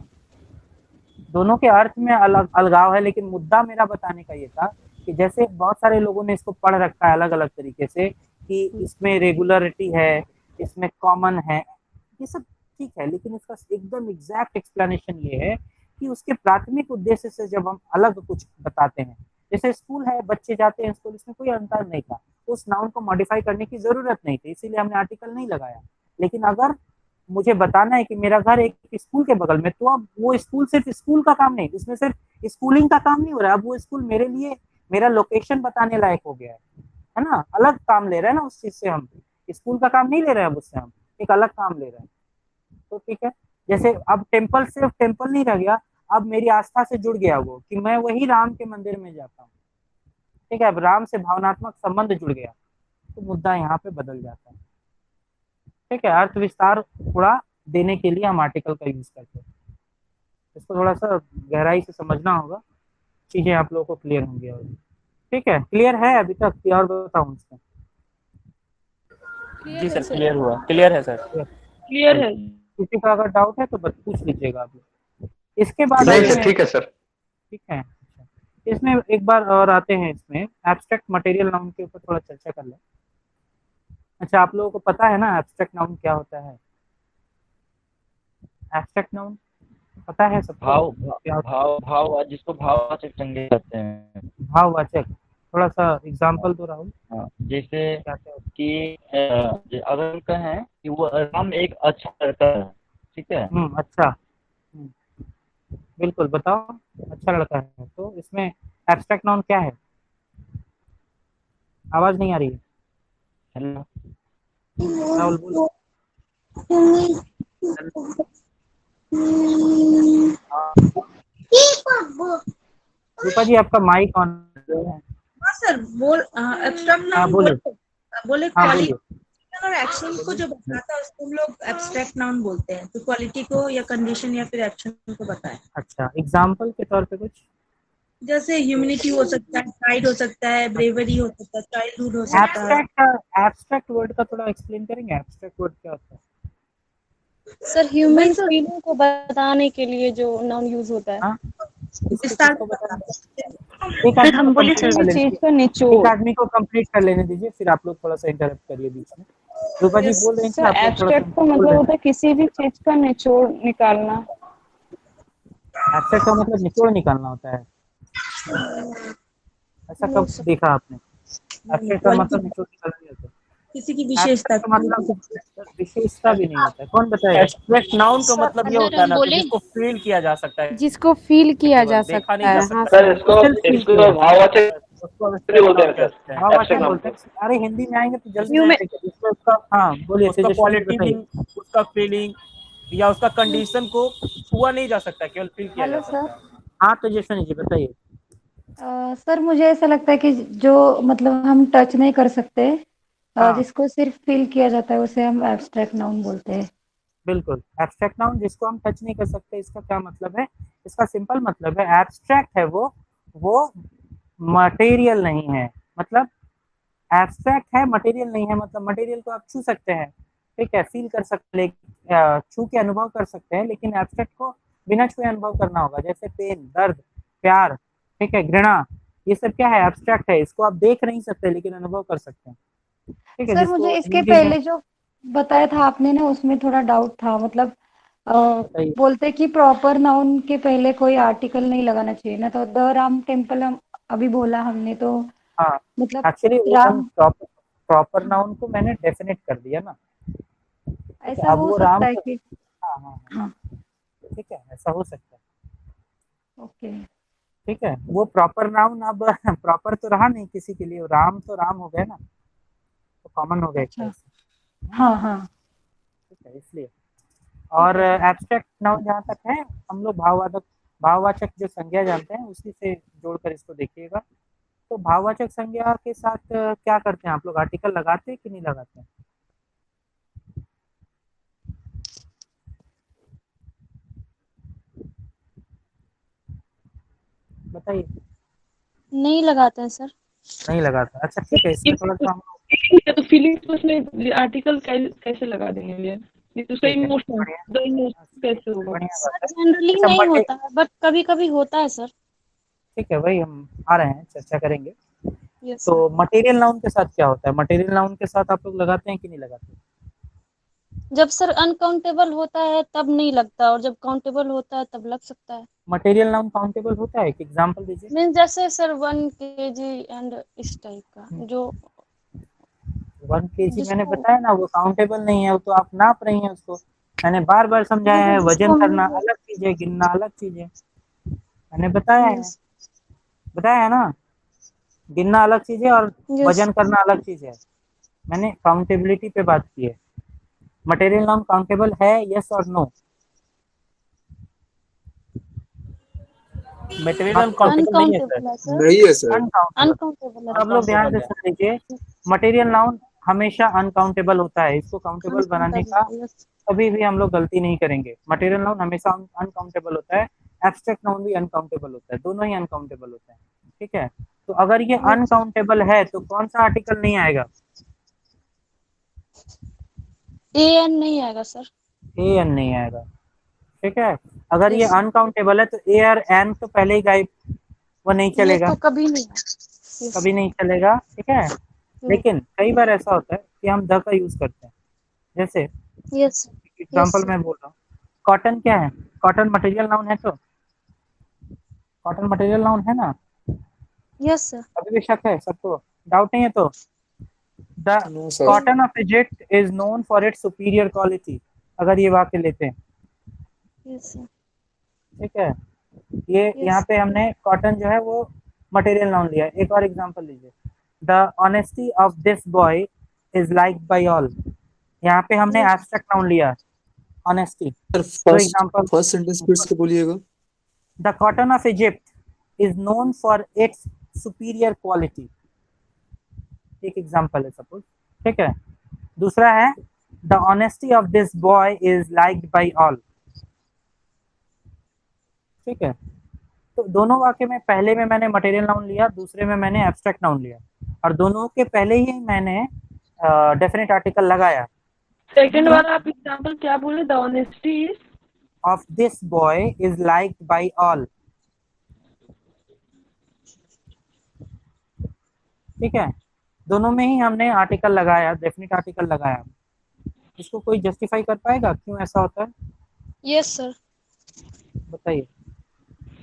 दोनों के अर्थ में अलगाव है, लेकिन मुद्दा मेरा बताने का ये था कि जैसे बहुत सारे लोगों ने इसको पढ़ रखा है अलग अलग तरीके से कि इसमें रेगुलरिटी है, इसमें कॉमन है, ये सब ठीक है, लेकिन इसका एकदम एग्जैक्ट एक्सप्लेनेशन ये है कि उसके प्राथमिक उद्देश्य से जब हम अलग कुछ बताते हैं, जैसे स्कूल है, बच्चे जाते हैं स्कूल, इसमें कोई अंतर नहीं था, उस नाउन को मॉडिफाई करने की जरूरत नहीं थी, इसीलिए हमने आर्टिकल नहीं लगाया। लेकिन अगर मुझे बताना है कि मेरा घर एक स्कूल के बगल में, तो अब वो स्कूल सिर्फ स्कूल का काम नहीं, उसमें सिर्फ स्कूलिंग का काम नहीं हो रहा है, अब वो स्कूल मेरे लिए मेरा लोकेशन बताने लायक हो गया है ना। अलग काम ले रहे हैं ना उस चीज से, हम स्कूल का काम नहीं ले रहे हैं उससे, हम एक अलग काम ले रहे हैं। तो ठीक है, जैसे अब टेम्पल सिर्फ टेम्पल नहीं रह गया, अब मेरी आस्था से जुड़ गया वो कि मैं वही राम के मंदिर में जाता हूँ। ठीक है, अब राम से भावनात्मक संबंध जुड़ गया, तो मुद्दा यहाँ पे बदल जाता है। ठीक है, अर्थ विस्तार थोड़ा देने के लिए हम आर्टिकल का यूज करते हैं। इसको थोड़ा सा गहराई से समझना होगा, चीजें आप लोगों को क्लियर होंगी। और ठीक है, क्लियर है अभी तक कि और बताऊं इसमें? जी सर, क्लियर हुआ, क्लियर है सर, क्लियर है। किसी का अगर डाउट है तो बस पूछ लीजिएगा आप लोग। इसके बाद ठीक है सर। ठीक है, इसमें एक बार और आते हैं, इसमें एब्स्ट्रैक्ट मटेरियल नाउन के ऊपर थोड़ा चर्चा कर लें। अच्छा, आप लोगों को पता है ना एब्स्ट्रैक्ट नाउन क्या होता है? एब्स्ट्रैक्ट नाउन पता है सबको? भाव जिसको भाववाचक संज्ञा कहते हैं। भाववाचक, थोड़ा सा एग्जांपल दो राहुल। हाँ, जैसे कि अगर कहें कि वो राम एक अच्छा लड़का है, ठीक है। अच्छा, बिल्कुल बताओ, अच्छा लड़का है, तो इसमें एब्स्ट्रैक्ट नाउन क्या है? आवाज नहीं आ रही है। हेलो राहुल बोलो। रूपा जी आपका माइक ऑन है। हाँ सर, बोल एब्स्ट्रैक्ट नाउन बोले क्वालिटी और एक्शन को जो बताता है उसको हम लोग एब्स्ट्रैक्ट नाउन बोलते हैं, तो क्वालिटी को या कंडीशन या फिर एक्शन को बताएं। अच्छा, एग्जांपल के तौर पे कुछ, जैसे ह्यूमैनिटी हो सकता है, प्राइड हो सकता है, ब्रेवरी हो सकता है, चाइल्डहुड हो सकता है। एब्स्ट्रैक्ट वर्ड का थोड़ा एक्सप्लेन करेंगे, एब्स्ट्रैक्ट वर्ड क्या होता है? सर ह्यूमन फीलिंग को बताने के लिए जो नाउन यूज होता है। चीज का निचोड़, एक आदमी को कंप्लीट कर लेने दीजिए, फिर आप लोग थोड़ा सा इंटरप्ट करिए बीच में। रूपा जी बोल रहे हैं कि एब्स्ट्रैक्ट का मतलब होता है किसी भी चीज का निचोड़ निकालना। एब्स्ट्रैक्ट का मतलब निचोड़ निकालना होता है, ऐसा कब देखा आपने? एब्स्ट्रैक्ट का मतलब निचोड़ निकालना नहीं होता, किसी की विशेषता का मतलब विशेषता भी नहीं होता है। कौन बताएगा? एब्स्ट्रैक्ट नाउन का मतलब ये होता है ना कि जिसको फील किया जा सकता है, जिसको फील किया जा सकता है। हाँ सर, इसको भाववाचक बोलते हैं सर, भाववाचक बोलते हैं। अरे हिंदी में आएंगे तो जल्दी उसका, हाँ बोलिए। उसका क्वालिटी, उसका फीलिंग या उसका कंडीशन को छुआ नहीं जा सकता, केवल फील किया जा सकता है। हाँ तो जैसे जी बताइए। सर मुझे ऐसा लगता है कि जो मतलब हम टच नहीं कर सकते, जिसको सिर्फ फील किया जाता है उसे हम एब्स्ट्रैक्ट नाउन बोलते हैं। बिल्कुल, एब्स्ट्रैक्ट नाउन जिसको हम टच नहीं कर सकते, इसका क्या मतलब है? इसका सिंपल मतलब है एब्स्ट्रैक्ट है वो मटेरियल नहीं है। मतलब एब्स्ट्रैक्ट है, मटेरियल नहीं है। मतलब मटेरियल को आप छू सकते हैं, ठीक है, फील कर सकते हैं, छू के अनुभव कर सकते हैं, लेकिन एब्स्ट्रैक्ट को बिना छुए अनुभव करना होगा। जैसे पेन, दर्द, प्यार, ठीक है, घृणा, ये सब क्या है? एब्स्ट्रैक्ट है। इसको आप देख नहीं सकते लेकिन अनुभव कर सकते हैं। ठीक है, सर मुझे इसके पहले जो बताया था आपने ना, उसमें थोड़ा डाउट था। मतलब बोलते कि प्रॉपर नाउन के पहले कोई आर्टिकल नहीं लगाना चाहिए ना, तो द राम टेम्पल हम अभी बोला हमने, तो हाँ मतलब एक्चुअली प्रॉपर नाउन को मैंने डेफिनेट कर दिया ना, ऐसा हो सकता है कि हाँ ठीक है, ऐसा हो सकता है। ओके, ठीक है, वो प्रॉपर नाउन अब प्रॉपर तो रहा नहीं किसी के लिए, राम तो राम हो गए ना, तो कॉमन हो गए। अच्छा। हाँ हाँ, ठीक है, इसलिए। और एब्स्ट्रैक्ट नाउन जहाँ तक है, हम लोग भाववाचक जो संज्ञा जानते हैं उसी से जोड़कर इसको देखिएगा। तो भाववाचक संज्ञा के साथ क्या करते हैं आप लोग? आर्टिकल लगाते हैं कि नहीं लगाते हैं? बताइए। नहीं लगाते हैं सर। नहीं लगाता, अच्छा ठीक है। इसमें थोड़ा सा तो फीलिंग्स उसमें आर्टिकल कैसे लगा देंगे? ये तो सही इमोशन कैसे होगा? जनरली नहीं होता है, बट कभी कभी होता है सर। ठीक है, वही हम आ रहे हैं, चर्चा करेंगे। तो मटेरियल नाउन के साथ क्या होता है? मटेरियल नाउन के साथ आप लोग लगाते हैं कि नहीं लगाते? जब सर अनकाउंटेबल होता है तब नहीं लगता, और जब काउंटेबल होता है तब लग सकता है। मटेरियल नाउन काउंटेबल होता है? एक एग्जांपल दीजिए। मींस जैसे सर 1 kg एंड इस टाइप का, जो 1 kg मैंने बताया ना, वो काउंटेबल नहीं है, वो तो आप नाप रही हैं उसको। मैंने बार बार समझाया है, लेकिन वजन इसको करना हम अलग चीज है, गिनना अलग चीज है। मैंने बताया है ना, गिनना अलग चीज है और वजन करना अलग चीज है। मैंने काउंटेबिलिटी पे बात की है। मटेरियल नाउन काउंटेबल है, यस और नो? मटेरियल नाउन काउंटेबल नहीं है अनकाउंटेबल है सर। सर। नहीं है सर। अनकाउंटेबल है सब लोग ध्यान से सुन लीजिए, मटेरियल नाउन हमेशा अनकाउंटेबल होता है। इसको काउंटेबल बनाने का कभी भी हम लोग गलती नहीं करेंगे। मटेरियल नाउन हमेशा अनकाउंटेबल होता है, एब्स्ट्रैक्ट नाउन भी अनकाउंटेबल होता है, दोनों ही अनकाउंटेबल होते हैं। ठीक है, तो अगर ये अनकाउंटेबल है तो कौन सा आर्टिकल नहीं आएगा? एन नहीं आएगा सर। ए एन नहीं आएगा। ठीक है, अगर ये अनकाउंटेबल है तो ए और एन तो पहले ही गायब, वो नहीं चलेगा, ये तो कभी नहीं कभी नहीं चलेगा। ठीक है, लेकिन कई बार ऐसा होता है कि हम द का यूज करते हैं। जैसे एग्जाम्पल मैं बोल रहा हूँ, कॉटन क्या है? कॉटन मटेरियल नाउन है, तो कॉटन मटेरियल नाउन है ना? Yes sir. अभी भी शक है सबको, डाउट नहीं है तो? The cotton of Egypt is known for its superior quality, अगर ये वाक्य लेते हैं। ठीक है, ये यहाँ पे हमने कॉटन जो है वो मटेरियल नाउन लिया है। एक और एग्जांपल लीजिए, the honesty of this boy is liked by all, यहाँ पे हमने एब्स्ट्रैक्ट नाउन लिया honesty. For example first sentence फिर से बोलिएगा। The cotton of Egypt is known for its superior quality, एक एग्जांपल है सपोज। ठीक है, दूसरा है the honesty of this boy is liked by all. ठीक है, तो दोनों वाक्य में पहले में मैंने मटेरियल नाउन लिया, दूसरे में मैंने एब्स्ट्रैक्ट नाउन लिया, और दोनों के पहले ही मैंने डेफिनेट आर्टिकल लगाया। सेकंड वाला आप एग्जांपल क्या बोले? The honesty of this boy is liked by all. ठीक है, दोनों में ही हमने आर्टिकल लगाया, डेफिनेट आर्टिकल लगाया। इसको कोई जस्टिफाई कर पाएगा क्यों ऐसा होता है? Yes sir. बताइए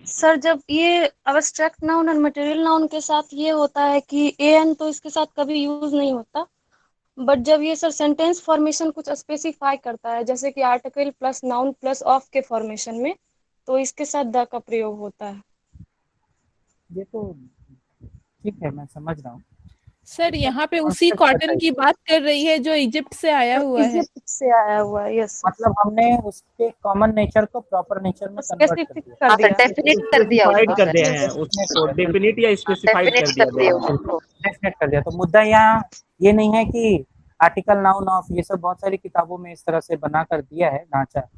सर, जब ये एब्स्ट्रैक्ट नाउन और मटेरियल नाउन के साथ ये होता है कि एन तो इसके साथ कभी यूज नहीं होता, बट जब ये सर सेंटेंस फॉर्मेशन कुछ स्पेसिफाई करता है, जैसे कि article plus noun plus of के फॉर्मेशन में, तो इसके साथ द का प्रयोग होता है। ये तो ठीक है, मैं समझ रहा हूँ सर। यहाँ पे उसी कॉटन की बात कर रही है जो इजिप्ट से आया हुआ है। इजिप्ट से आया हुआ है, यस। मतलब हमने उसके कॉमन नेचर को प्रॉपर नेचर में कन्वर्ट कर दिया, डेफिनेट कर दिया कर दिया है उसने, डेफिनेट या स्पेसिफाइड कर दिया, डेफिनेट कर दिया। तो मुद्दा यहाँ ये नहीं है कि आर्टिकल नाउन ऑफ ये सब बहुत सारी किताबों में इस तरह से बना कर दिया है ढांचा,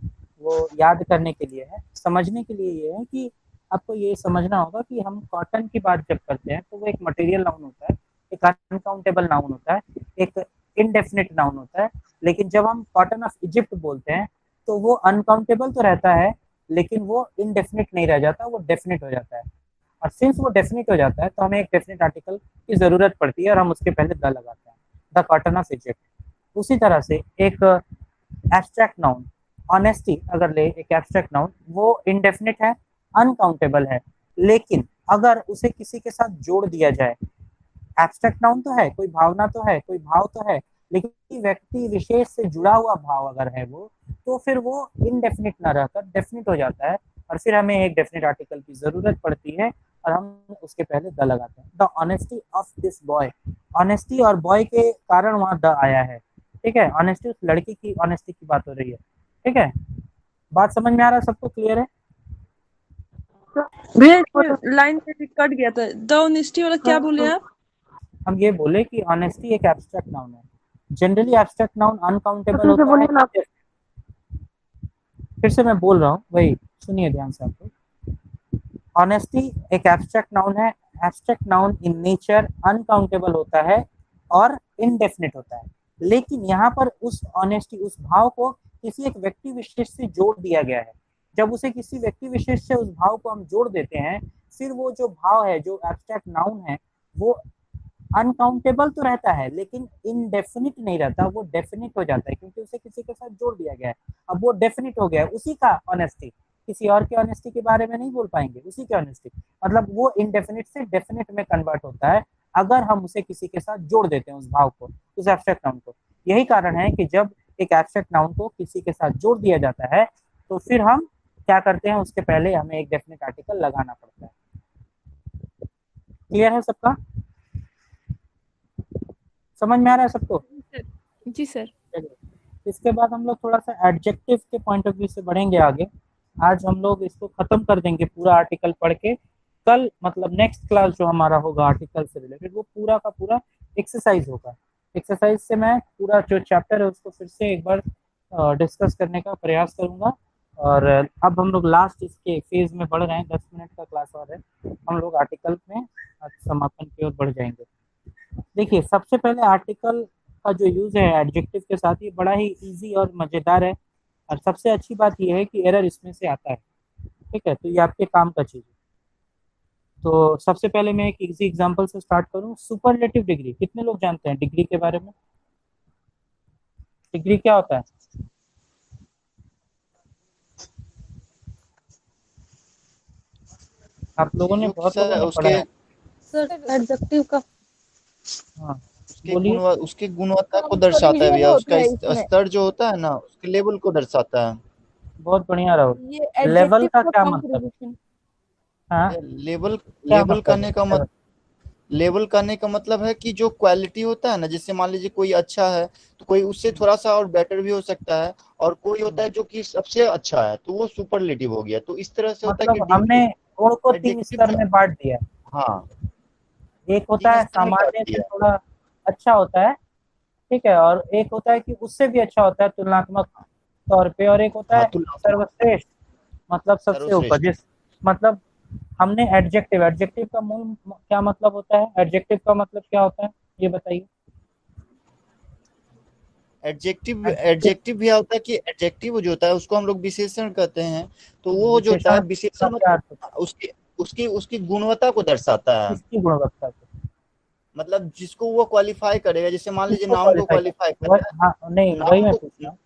वो याद करने के लिए है। समझने के लिए ये है कि आपको ये समझना होगा कि हम कॉटन की बात जब करते हैं तो वो एक मटेरियल नाउन होता है, एक अनकाउंटेबल नाउन होता है, एक इनडेफिनिट नाउन होता है। लेकिन जब हम कॉटन ऑफ इजिप्ट बोलते हैं तो वो अनकाउंटेबल तो रहता है, लेकिन वो इनडेफिनिट नहीं रह जाता, वो डेफिनिट हो जाता है। और सिंस वो डेफिनिट हो जाता है तो हमें एक डेफिनिट आर्टिकल की जरूरत पड़ती है और हम उसके पहले द लगाते हैं, द कॉटन ऑफ इजिप्ट। उसी तरह से एक एब्स्ट्रैक्ट नाउन ऑनेस्टी अगर ले, एक एब्स्ट्रैक्ट नाउन वो इनडेफिनिट है, अनकाउंटेबल है, लेकिन अगर उसे किसी के साथ जोड़ दिया जाए, एब्स्ट्रैक्ट नाउन तो है, कोई भावना तो है, कोई भाव तो है, लेकिन व्यक्ति विशेष से जुड़ा हुआ भाव अगर है वो, तो फिर वो इनडेफिनिट ना रहकर डेफिनिट हो जाता है, और फिर हमें एक डेफिनिट आर्टिकल की जरूरत पड़ती है और हम उसके पहले द लगाते हैं। The honesty of this boy, honesty और बॉय के कारण वहाँ द आया है। ठीक है, ऑनेस्टी उस लड़की की ऑनेस्टी की बात हो रही है। ठीक है, बात समझ में आ रहा है सबको? क्लियर है? भैया लाइन पे कट गया था, द ऑनेस्टी वाला क्या बोले आप? हम ये बोले कि ऑनेस्टी एक एब्स्ट्रैक्ट नाउन है। जनरली एब्स्ट्रैक्ट नाउन अनकाउंटेबल होता है। फिर से मैं बोल रहा हूँ, वही सुनिए ध्यान से। आपको ऑनेस्टी एक एब्स्ट्रैक्ट नाउन है। Abstract noun in nature uncountable होता है और इनडेफिनिट होता है, लेकिन यहाँ पर उस ऑनेस्टी, उस भाव को किसी एक व्यक्ति विशेष से जोड़ दिया गया है। जब उसे किसी व्यक्ति विशेष से उस भाव को हम जोड़ देते हैं, फिर वो जो भाव है, जो एब्स्ट्रैक्ट नाउन है, वो अनकाउंटेबल तो रहता है लेकिन इनडेफिनिट नहीं रहता, वो डेफिनिट हो जाता है, क्योंकि उसे किसी के साथ जोड़ दिया गया है। अब वो डेफिनिट हो गया है, उसी का ऑनेस्टी, किसी और के ऑनेस्टी के बारे में नहीं बोल पाएंगे, उसी की ऑनेस्टी। मतलब वो इनडेफिनिट से डेफिनिट में कन्वर्ट होता है अगर हम उसे किसी के साथ जोड़ देते हैं, उस भाव को, उस एब्स्ट्रैक्ट नाउन को। यही कारण है कि जब एक एब्स्ट्रैक्ट नाउन को किसी के साथ जोड़ दिया जाता है तो फिर हम क्या करते हैं, उसके पहले हमें एक डेफिनेट आर्टिकल लगाना पड़ता है। क्लियर है सबका? समझ में आ रहा है सबको? जी सर। इसके बाद हम लोग थोड़ा सा एडजेक्टिव के पॉइंट ऑफ व्यू से बढ़ेंगे आगे। आज हम लोग इसको खत्म कर देंगे पूरा आर्टिकल पढ़ के। कल मतलब नेक्स्ट क्लास जो हमारा होगा आर्टिकल से रिलेटेड वो पूरा का पूरा एक्सरसाइज होगा। एक्सरसाइज से मैं पूरा जो चैप्टर है उसको फिर से एक बार डिस्कस करने का प्रयास करूंगा। और अब हम लोग लास्ट इसके फेज में बढ़ रहे हैं, 10 मिनट का क्लास और है, हम लोग आर्टिकल में समापन की ओर बढ़ जाएंगे। देखिए सबसे पहले आर्टिकल का जो यूज है एडजेक्टिव के साथ ये बड़ा ही इजी और मजेदार है, और सबसे अच्छी बात यह है कि एरर इसमें से आता है। ठीक है, तो ये आपके काम का चीज है। तो सबसे पहले मैं एक इजी एग्जांपल से स्टार्ट करूं। सुपरलेटिव डिग्री, कितने लोग जानते हैं डिग्री के बारे में? डिग्री क्या होता है? आप लोगों ने बहुत लोगों ने पढ़ा है सर एडजेक्टिव का। हाँ उसके गुणवत्ता को दर्शाता है भैया, उसका स्तर जो होता है ना उसके लेवल को दर्शाता है। बहुत बढ़िया राहुल। लेवल का क्या मतलब? हाँ लेवल करने का मतलब है कि जो क्वालिटी होता है ना, जैसे मान लीजिए कोई अच्छा है तो कोई उससे थोड़ा सा और बेटर भी हो सकता है, और कोई होता है जो कि सबसे अच्छा है तो वो सुपरलेटिव हो गया। तो इस तरह से होता है कि हमने गुण को 3 स्तर में बांट दिया है। हाँ, एक होता है सामान्य से थोड़ा अच्छा होता है, ठीक है, और एक होता है कि उससे भी अच्छा होता है तुलनात्मक तौर पे, और एक होता है सर्वश्रेष्ठ मतलब सबसे ऊपर। जिस मतलब हमने एडजेक्टिव का मूल क्या मतलब होता है? एडजेक्टिव का मतलब क्या होता है ये बताइए। एडजेक्टिव भी होता है कि एडजेक्टिव जो होता है उसको हम लोग विशेषण कहते हैं। तो वो जो होता है विशेषण उसकी गुणवत्ता को दर्शाता है। इसकी गुणवत्ता को मतलब जिसको वो क्वालिफाई करेगा, जैसे मान लीजिए नाउन को क्वालिफाई हाँ, नहीं वही मैं पूछ रहा हूँ।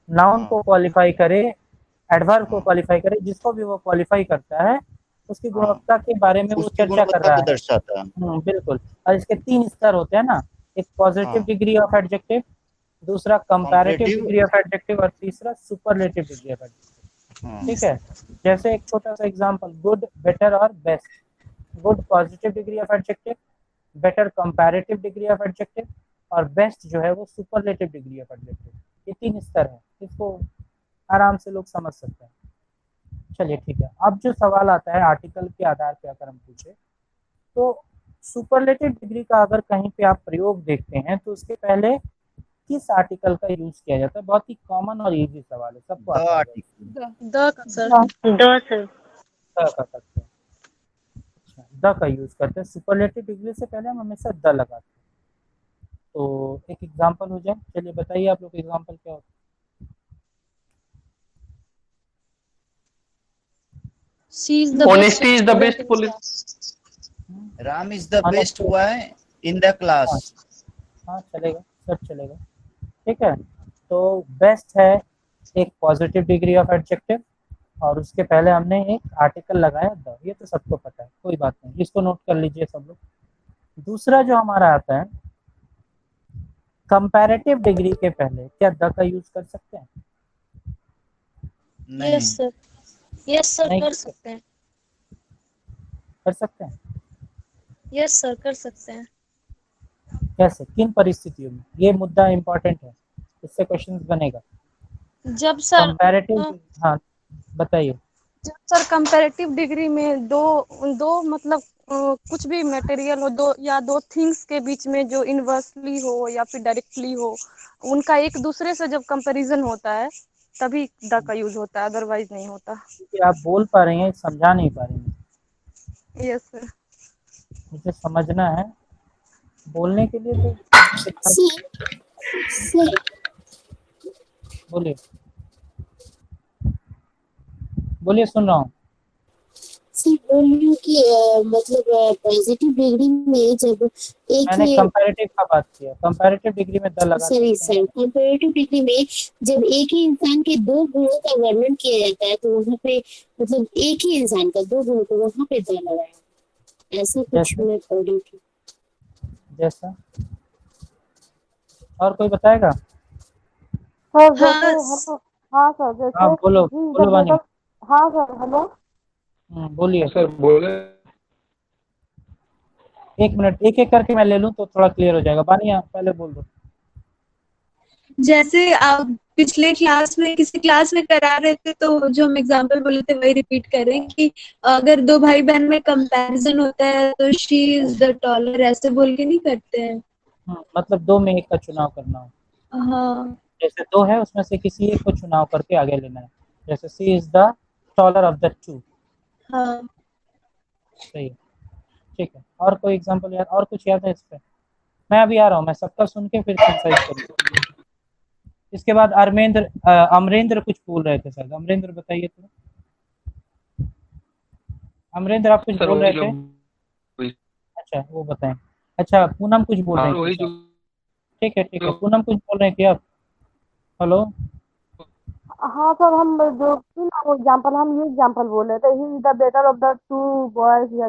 नाउन को क्वालिफाई करे, एडवर्ब को क्वालिफाई करे, जिसको भी वो क्वालिफाई करता है उसकी गुणवत्ता के बारे में वो चर्चा कर रहा है। दर्शाता है। बिल्कुल। और इसके 3 स्तर होते हैं ना, एक पॉजिटिव डिग्री ऑफ एडजेक्टिव, दूसरा कंपैरेटिव डिग्री ऑफ एडजेक्टिव, और तीसरा सुपरलेटिव डिग्री ऑफ एडजेक्टिव। ठीक है, जैसे एक छोटा सा एग्जांपल, गुड, बेटर और best. Good positive degree of adjective, better comparative degree of adjective, और बेस्ट जो है वो सुपरलेटिव डिग्री ऑफ एडजेक्टिव। ये 3 स्तर है, इसको आराम से लोग समझ सकते हैं। चलिए ठीक है, अब जो सवाल आता है आर्टिकल के आधार पे अगर हम पूछे तो सुपरलेटिव डिग्री का अगर कहीं पे आप प्रयोग देखते हैं तो उसके पहले किस आर्टिकल का यूज किया जाता है? बहुत ही कॉमन और इजी सवाल है, सबको आता है। द का यूज करते हैं। सुपरलेटिव डिग्री से पहले हम हमेशा द लगाते हैं। तो एक एग्जांपल हो जाए, चलिए बताइए आप लोग एग्जांपल क्या होता है? Honesty is the best police. Ram is the best हुआ है in the class. हाँ चलेगा, सब चलेगा। ठीक है, तो बेस्ट है एक पॉजिटिव डिग्री ऑफ एडजेक्टिव, और उसके पहले हमने एक आर्टिकल लगाया द। ये तो सबको पता है, कोई बात नहीं, इसको नोट कर लीजिए सब लोग। दूसरा जो हमारा आता है, कंपैरेटिव डिग्री के पहले क्या द का यूज कर सकते हैं? यस सर, यस सर कर सकते हैं। कर सकते हैं? यस सर कर सकते हैं। कैसे, किन परिस्थितियों में? ये मुद्दा इम्पोर्टेंट है, इससे क्वेश्चन बनेगा। जब सर कंपैरेटिव, हाँ बताइए। जब सर कंपैरेटिव डिग्री में दो मतलब कुछ भी मटेरियल हो, दो थिंग्स के बीच में जो इनवर्सली हो या फिर डायरेक्टली हो, उनका एक दूसरे से जब कंपैरिजन होता है तभी द का यूज होता है, अदरवाइज नहीं होता। आप बोल पा रही हैं, समझा नहीं पा रही हैं। Yes sir. मुझे समझना है, बोलने के लिए तो बोलिए बोलिए, सुन रहा हूँ। कि मतलब पॉजिटिव डिग्री में जब एक मैंने कंपैरेटिव का बात किया, कंपैरेटिव डिग्री में द लगा। सॉरी, कंपैरेटिव डिग्री में जब एक ही इंसान के 2 गुणों का वर्णन किया जाता है तो वहाँ पे मतलब एक ही इंसान का 2 गुणों को वहाँ पे द लगाया, ऐसा कुछ मैं पढ़ी थी। जैसा और कोई बताएगा? सर हाँ जैसे हेलो, हाँ सर हाँ जैसे बोलो ही इज द बोलो बानी। बेटर, हाँ सर हेलो, बोलिए। सर बोले। एक मिनट, एक एक करके मैं ले लूँ तो थोड़ा क्लियर हो जाएगा। बानी आप पहले बोल दो। जैसे आप पिछले क्लास में किसी क्लास में करा रहे थे, तो जो हम एग्जांपल बोले थे वही रिपीट करें कि अगर दो भाई बहन में कंपैरिजन होता है तो शी इज द टॉलर, ऐसे बोल के नहीं करते हैं। मतलब दो में एक का चुनाव करना हो। हाँ जैसे दो है उसमें से किसी एक को चुनाव करके आगे लेना है। जैसे she is the taller of the two. हाँ सही है, ठीक है। और कोई एग्जांपल याद, और कुछ याद है इस पे? मैं अभी आ रहा हूँ, मैं सबका सुन के फिर कंसाइज करूँगा। इसके बाद अमरेंद्र कुछ बोल रहे थे सर, अमरेंद्र बताइए तो। अमरेंद्र आप कुछ सर बोल वही रहे जो थे। अच्छा वो बताएं। अच्छा पूनम कुछ बोल रही थी वही सर। जो ठीक है पूनम कुछ बोल रहे हैं क्या आप? हेलो। हाँ सर हम जो थी ना वो एग्जाम्पल, हम ये एग्जाम्पल बोल रहे थे, he is the better of the to boys या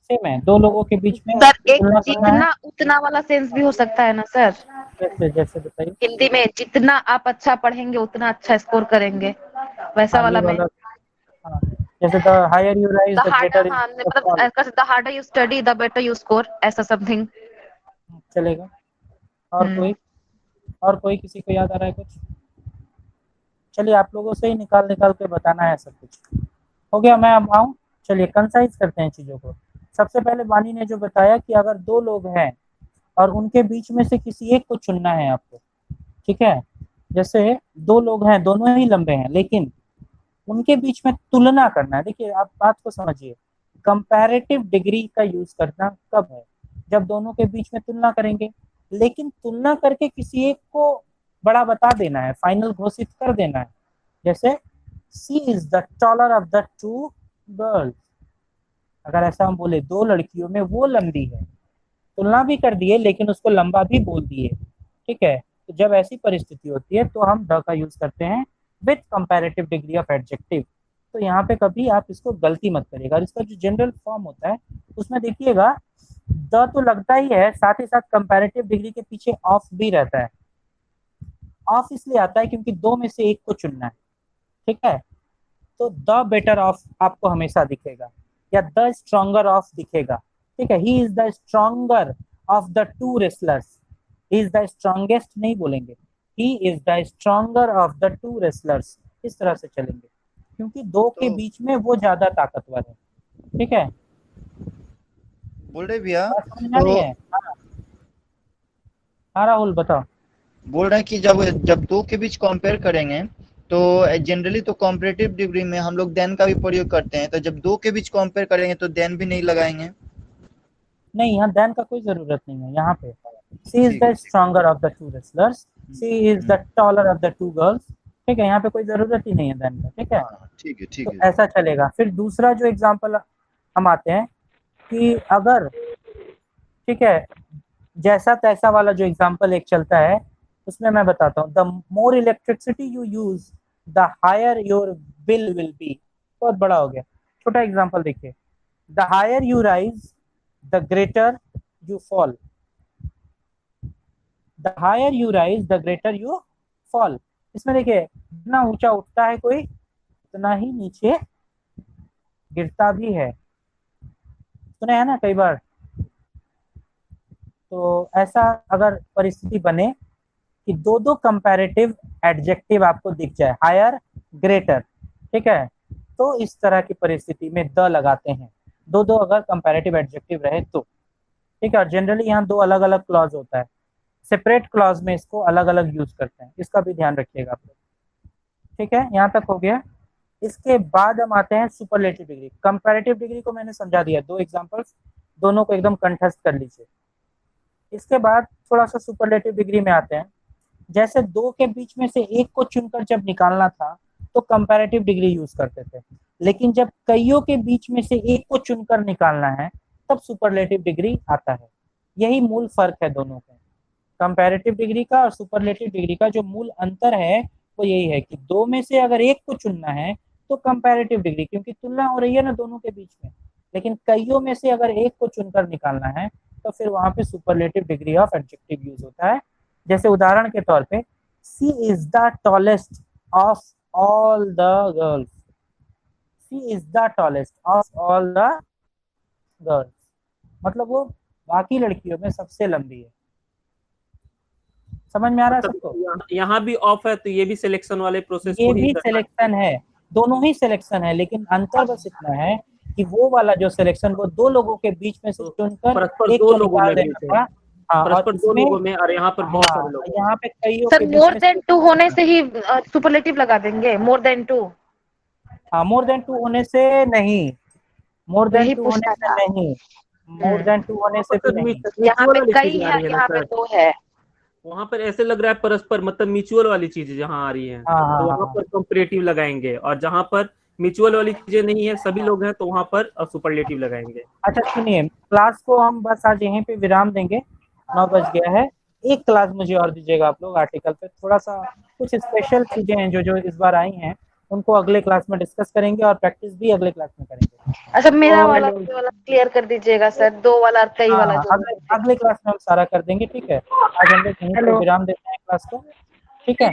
सेम है, दो लोगों के बीच में सर एक तुलना करना है। जितना उतना वाला सेंस भी हो सकता है ना सर, जैसे जैसे बताइए। हिंदी में जितना आप अच्छा पढ़ेंगे उतना अच्छा स्कोर करेंगे, वैसा हाँ ये वाला में। वाला। हाँ जैसे the higher you rise the the greater harder, is हाँ द फॉल। मतलब the harder you study the better you score, ऐसा समथिंग। चलेगा। और कोई, और कोई किसी को याद आ रहा है कुछ? चलिए आप लोगों से ही निकाल निकाल के बताना है सब कुछ। हो गया, मैं अब आऊँ। चलिए कंसाइज करते हैं चीज़ों को। सबसे पहले बानी ने जो बताया कि अगर दो लोग हैं और उनके बीच में से किसी एक को चुनना है आपको, ठीक है। जैसे दो लोग हैं, दोनों ही लंबे हैं, लेकिन उनके बीच में तुलना करना है। देखिए आप बात को समझिए, कंपैरेटिव डिग्री का यूज करना कब है? जब दोनों के बीच में तुलना करेंगे, लेकिन तुलना करके किसी एक को बड़ा बता देना है, फाइनल घोषित कर देना है। जैसे she is the taller of the two girls. अगर ऐसा हम बोले दो लड़कियों में वो लंबी है, तुलना भी कर दिए लेकिन उसको लंबा भी बोल दिए, ठीक है। तो जब ऐसी परिस्थिति होती है तो हम द का यूज करते हैं with comparative degree of adjective. तो यहाँ पे कभी आप इसको गलती मत करिएगा। और इसका जो जनरल फॉर्म होता है उसमें देखिएगा द तो लगता ही है, साथ ही साथ कंपैरेटिव डिग्री के पीछे ऑफ भी रहता है। ऑफ इसलिए आता है क्योंकि दो में से एक को चुनना है, ठीक है। तो द बेटर ऑफ आपको हमेशा दिखेगा या द स्ट्रॉन्गर ऑफ दिखेगा, ठीक है। He is the stronger of the two wrestlers. He is the strongest नहीं बोलेंगे, he is the stronger of the two wrestlers, इस तरह से चलेंगे क्योंकि दो के बीच में वो ज्यादा ताकतवर है, ठीक है। बोल रहे भैया समझ आ रही है? हाँ राहुल बताओ। बोल रहे हैं कि जब जब दो के बीच कंपेयर करेंगे तो जनरली तो कॉम्परेटिव डिग्री में हम लोग देन का भी प्रयोग करते हैं, तो जब दो के बीच कंपेयर करेंगे तो देन भी नहीं लगाएंगे। नहीं, यहाँ देन का कोई जरूरत नहीं है। यहाँ पे she is the stronger of the two wrestlers, she is the taller of the two girls, ठीक है। यहाँ पे कोई जरूरत ही नहीं है देन का, ठीक है। ठीक है ठीक तो है। ऐसा चलेगा। फिर दूसरा जो एग्जांपल हम आते हैं कि अगर, ठीक है, जैसा तैसा वाला जो एग्जांपल एक चलता है उसमें मैं बताता हूँ, the more electricity you use the higher your bill will be. बहुत बड़ा हो गया, छोटा एग्जांपल देखिए, the higher you rise the greater you fall. The higher you rise the greater you fall. इसमें देखिए जितना ऊंचा उठता है कोई उतना ही नीचे गिरता भी है, सुने हैं ना कई बार। तो ऐसा अगर परिस्थिति बने कि दो दो कंपैरेटिव एडजेक्टिव आपको दिख जाए, हायर ग्रेटर, ठीक है, तो इस तरह की परिस्थिति में द लगाते हैं। दो दो अगर कंपैरेटिव एडजेक्टिव रहे तो, ठीक है। और जनरली यहाँ दो अलग अलग क्लॉज होता है, सेपरेट क्लॉज में इसको अलग अलग यूज करते हैं, इसका भी ध्यान रखिएगा आप लोग, ठीक है। यहाँ तक हो गया। इसके बाद हम आते हैं सुपरलेटिव डिग्री। कंपैरेटिव डिग्री को मैंने समझा दिया, दो एग्जांपल्स, दोनों को एकदम कंठस्थ कर लीजिए। इसके बाद थोड़ा सा सुपरलेटिव डिग्री में आते हैं। जैसे दो के बीच में से एक को चुनकर जब निकालना था तो कंपैरेटिव डिग्री यूज करते थे, लेकिन जब कईयों के बीच में से एक को चुनकर निकालना है तब सुपरलेटिव डिग्री आता है। यही मूल फर्क है दोनों का, कंपैरेटिव डिग्री का और सुपरलेटिव डिग्री का। जो मूल अंतर है वो यही है कि दो में से अगर एक को चुनना है तो कंपैरेटिव डिग्री, क्योंकि तुलना हो रही है ना दोनों के बीच में, लेकिन कईयों में से अगर एक को चुनकर निकालना है तो फिर वहां पे superlative degree of adjective use होता है। जैसे उदाहरण के तौर पे she is the tallest of all the girls. She is the tallest of all the girls, मतलब वो बाकी लड़कियों में सबसे लंबी है। समझ में आ रहा है सबको? यहाँ भी ऑफ है तो ये भी सिलेक्शन वाले प्रोसेस ये को भी ही करना है। सिलेक्शन है, दोनों ही सिलेक्शन है, लेकिन अंतर बस इतना है कि वो वाला जो सिलेक्शन वो दो लोगों के बीच में से चुनकर परस्पर एक दो को लोगों निकाल में देना भी था। हाँ, और परस्पर दो इसमें लोगों में, और यहाँ पर बहुत सारे लोग। यहाँ पे कईयों सर के बीच मोर में देन 2 होने से ही सुपरलेटिव लगा देंगे, मोर देन 2। हाँ, मोर देन 2 होने से नहीं, मोर देन यही 2 होने पूछना से था। नहीं, मोर देन 2 होने से भी नहीं। यहाँ पे कई है, यहाँ पे 2 है। वहाँ पर ऐसे लग रहा है परस्पर, मतलब म्यूचुअल वाली चीजें जहाँ आ रही हैं हाँ, तो वहाँ पर कंपैरेटिव लगाएंगे, और जहाँ पर म्यूचुअल वाली चीजें नहीं है, सभी लोग हैं, तो वहाँ पर सुपरलेटिव लगाएंगे। अच्छा सुनिए, क्लास को हम बस आज यहीं पे विराम देंगे, 9 बज गया है। एक क्लास मुझे और दीजिएगा आप लोग आर्टिकल पे, थोड़ा सा कुछ स्पेशल चीजें हैं जो इस बार आई हैं, उनको अगले क्लास में डिस्कस करेंगे और प्रैक्टिस भी अगले क्लास में करेंगे। अच्छा मेरा वाला क्लियर कर दीजिएगा सर, 2 वाला और कई वाला जो अगले क्लास में हम सारा कर देंगे, ठीक है? आज हम लोग यहीं पे विराम देते हैं क्लास को, ठीक है?